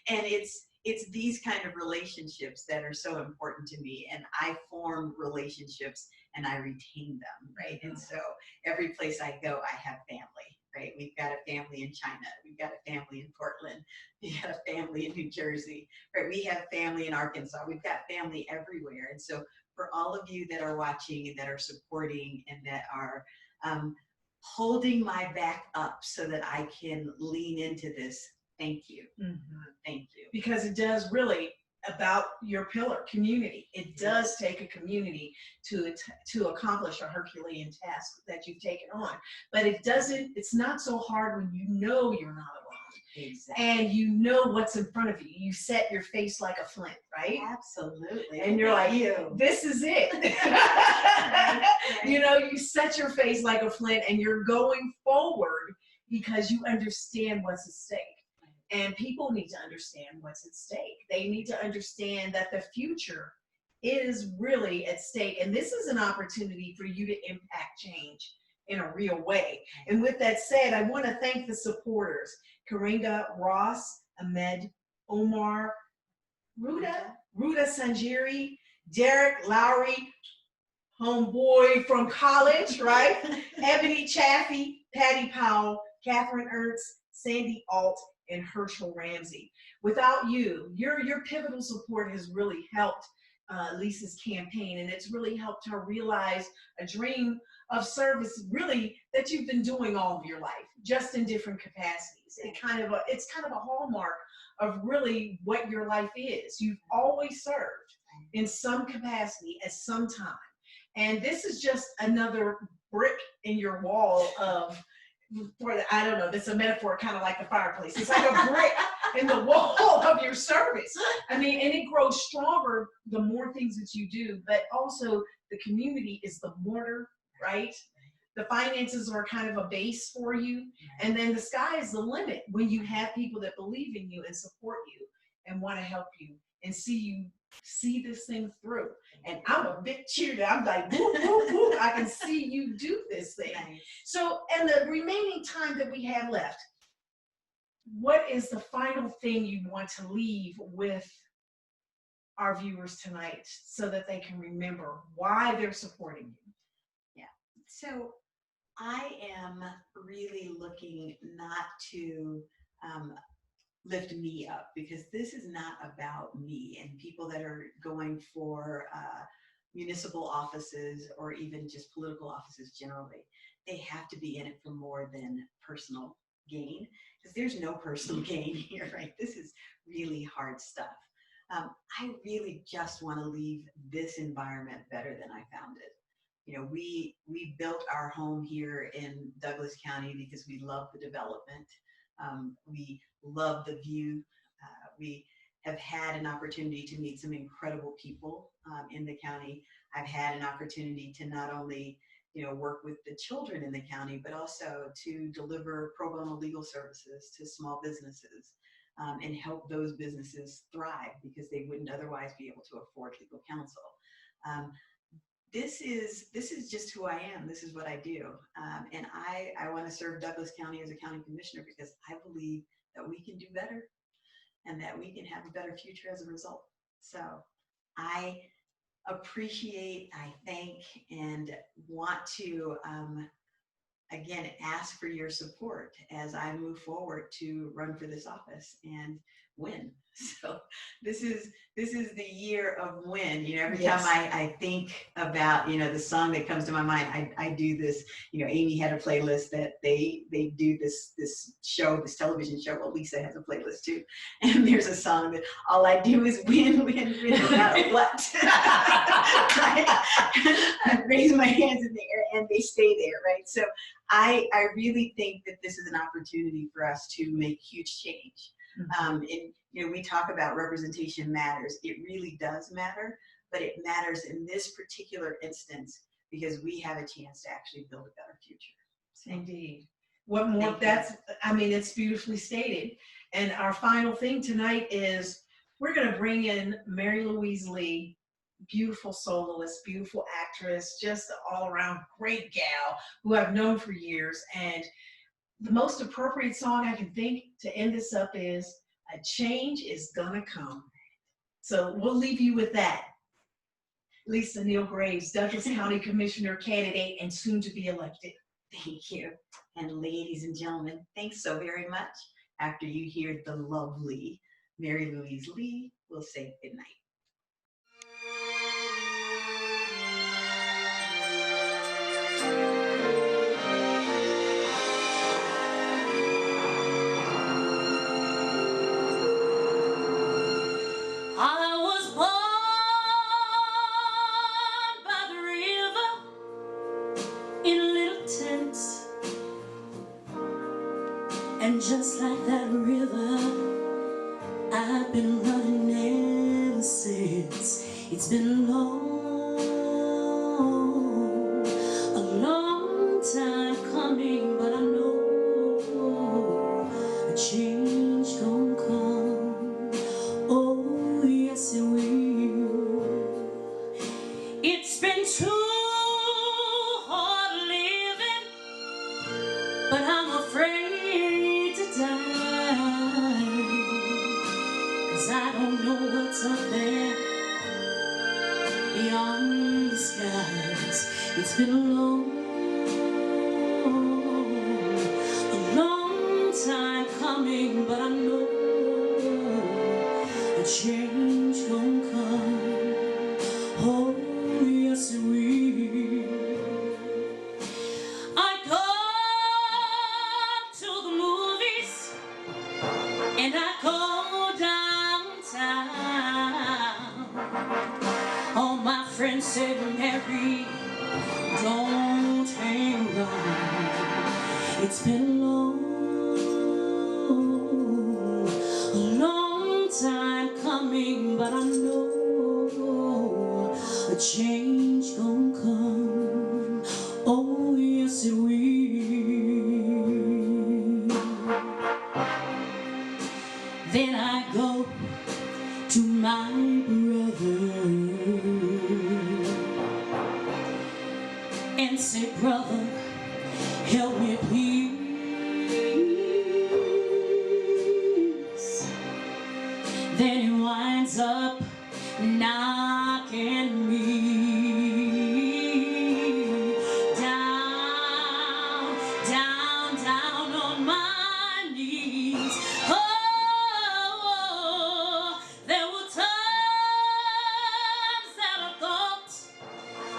And it's these kind of relationships that are so important to me. And I form relationships and I retain them, right? And so every place I go, I have family. Right? We've got a family in China. We've got a family in Portland. We've got a family in New Jersey. Right? We have family in Arkansas. We've got family everywhere. And so for all of you that are watching and that are supporting and that are holding my back up so that I can lean into this, thank you. Thank you. Because it does really about your pillar community. It does take a community to accomplish a Herculean task that you've taken on. But it's not so hard when you know you're not alone. Exactly. And you know what's in front of you. You set your face like a flint, right? Absolutely. And you're like, this is it. You set your face like a flint and you're going forward because you understand what's at stake. And people need to understand what's at stake. They need to understand that the future is really at stake. And this is an opportunity for you to impact change in a real way. And with that said, I want to thank the supporters, Karinga Ross, Ahmed, Omar, Ruda Sanjiri, Derek Lowry, homeboy from college, right? Ebony Chaffee, Patty Powell, Catherine Ernst, Sandy Alt, and Herschel Ramsey. Without you, your pivotal support has really helped Lisa's campaign, and it's really helped her realize a dream of service really that you've been doing all of your life, just in different capacities. It's kind of a hallmark of really what your life is. You've always served in some capacity at some time. And this is just another brick in your wall of, I don't know, that's a metaphor, kind of like the fireplace. It's like a brick in the wall of your service. I mean, and it grows stronger the more things that you do, but also the community is the mortar, right? The finances are kind of a base for you. And then the sky is the limit when you have people that believe in you and support you and want to help you and see you see this thing through. And I'm a big cheerleader. I'm like, whoop, whoop, whoop. I can see you do this thing. Nice. So, and the remaining time that we have left, what is the final thing you want to leave with our viewers tonight so that they can remember why they're supporting you? Yeah. So I am really looking not to lift me up, because this is not about me, and people that are going for municipal offices or even just political offices generally, they have to be in it for more than personal gain, because there's no personal gain here, right? This is really hard stuff. I really just want to leave this environment better than I found it. You know, we built our home here in Douglas County because we love the development. We love the view. We have had an opportunity to meet some incredible people in the county. I've had an opportunity to not only, work with the children in the county, but also to deliver pro bono legal services to small businesses and help those businesses thrive because they wouldn't otherwise be able to afford legal counsel. This is just who I am. This is what I do. And I want to serve Douglas County as a county commissioner because I believe that we can do better and that we can have a better future as a result. So I appreciate, I thank, and want to, again, ask for your support as I move forward to run for this office. And win. So this is the year of win. Every Yes. time I think about, the song that comes to my mind, I do this, Amy had a playlist that they do this show, this television show. Well, Lisa has a playlist too. And there's a song that all I do is win, no matter what. I raise my hands in the air and they stay there, right? So I really think that this is an opportunity for us to make huge change. We talk about representation matters. It really does matter, but it matters in this particular instance because we have a chance to actually build a better future. So, Indeed. What more? Thank you. It's beautifully stated. And our final thing tonight is we're going to bring in Mary Louise Lee, beautiful soloist, beautiful actress, just all around great gal who I've known for years. And the most appropriate song I can think to end this up is "A Change Is Gonna Come." So we'll leave you with that. Lisa Neal-Graves, Douglas County Commissioner candidate and soon to be elected. Thank you. And ladies and gentlemen, thanks so very much. After you hear the lovely Mary Louise Lee, we'll say goodnight. I was born by the river in little tents, and just like that river, I've been running ever since. It's been a long time coming, but I know a change gon' come. Oh, yes it will. It's been too hard living, but I'm afraid to die, 'cause I don't know what's up there beyond the skies. It's been a long time coming, but I know a change gon' come. Oh, yes it will. I go to the movies and I go downtown. All my friends say, Mary, don't hang around. It's been a long time coming, but I know a change gon' come. Oh, yes it will. Then I go to my brother and say, brother, help me please. Then he winds up knocking me down, down, down on my knees. Oh, there were times that I thought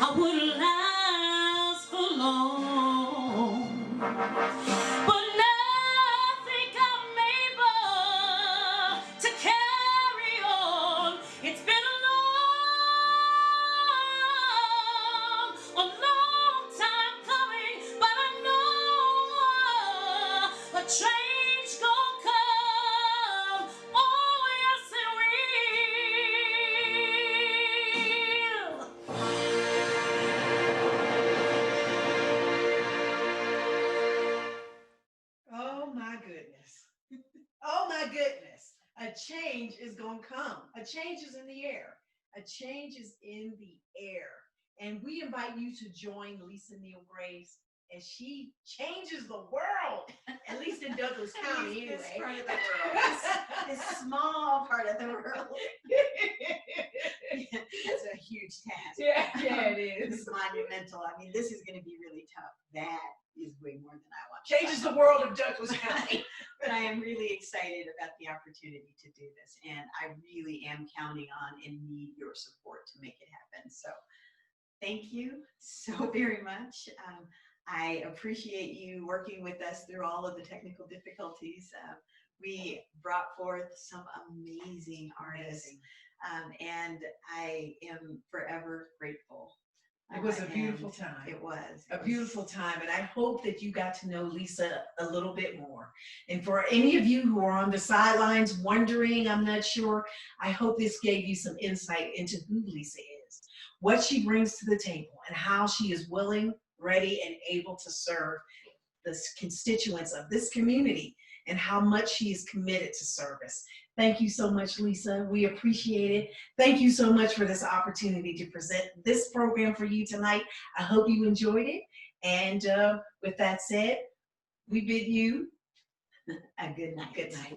I wouldn't last for long, but now I think I'm able to carry on. It's been a long time coming, but I know a change gon' come. Oh, yes it will. Oh my goodness. Oh my goodness. A change is going to come. A change is in the air. A change is in the air. And we invite you to join Lisa Neal-Graves as she changes the world, at least in Douglas County This anyway. part of the world, this small part of the world. It's a huge task. Yeah, it is. It's monumental. I mean, this is going to be really tough. That is way more than I want. Changes the world of Douglas County. But I am really excited about the opportunity to do this, and I really am counting on and need your support to make it happen. So thank you so very much. I appreciate you working with us through all of the technical difficulties. We brought forth some amazing artists, and I am forever grateful. It was a And beautiful time. It was. A beautiful time, and I hope that you got to know Lisa a little bit more. And for any of you who are on the sidelines wondering, I'm not sure, I hope this gave you some insight into who Lisa is, what she brings to the table, and how she is willing, ready, and able to serve the constituents of this community, and how much she is committed to service. Thank you so much, Lisa. We appreciate it. Thank you so much for this opportunity to present this program for you tonight. I hope you enjoyed it. And with that said, we bid you A good night. good night.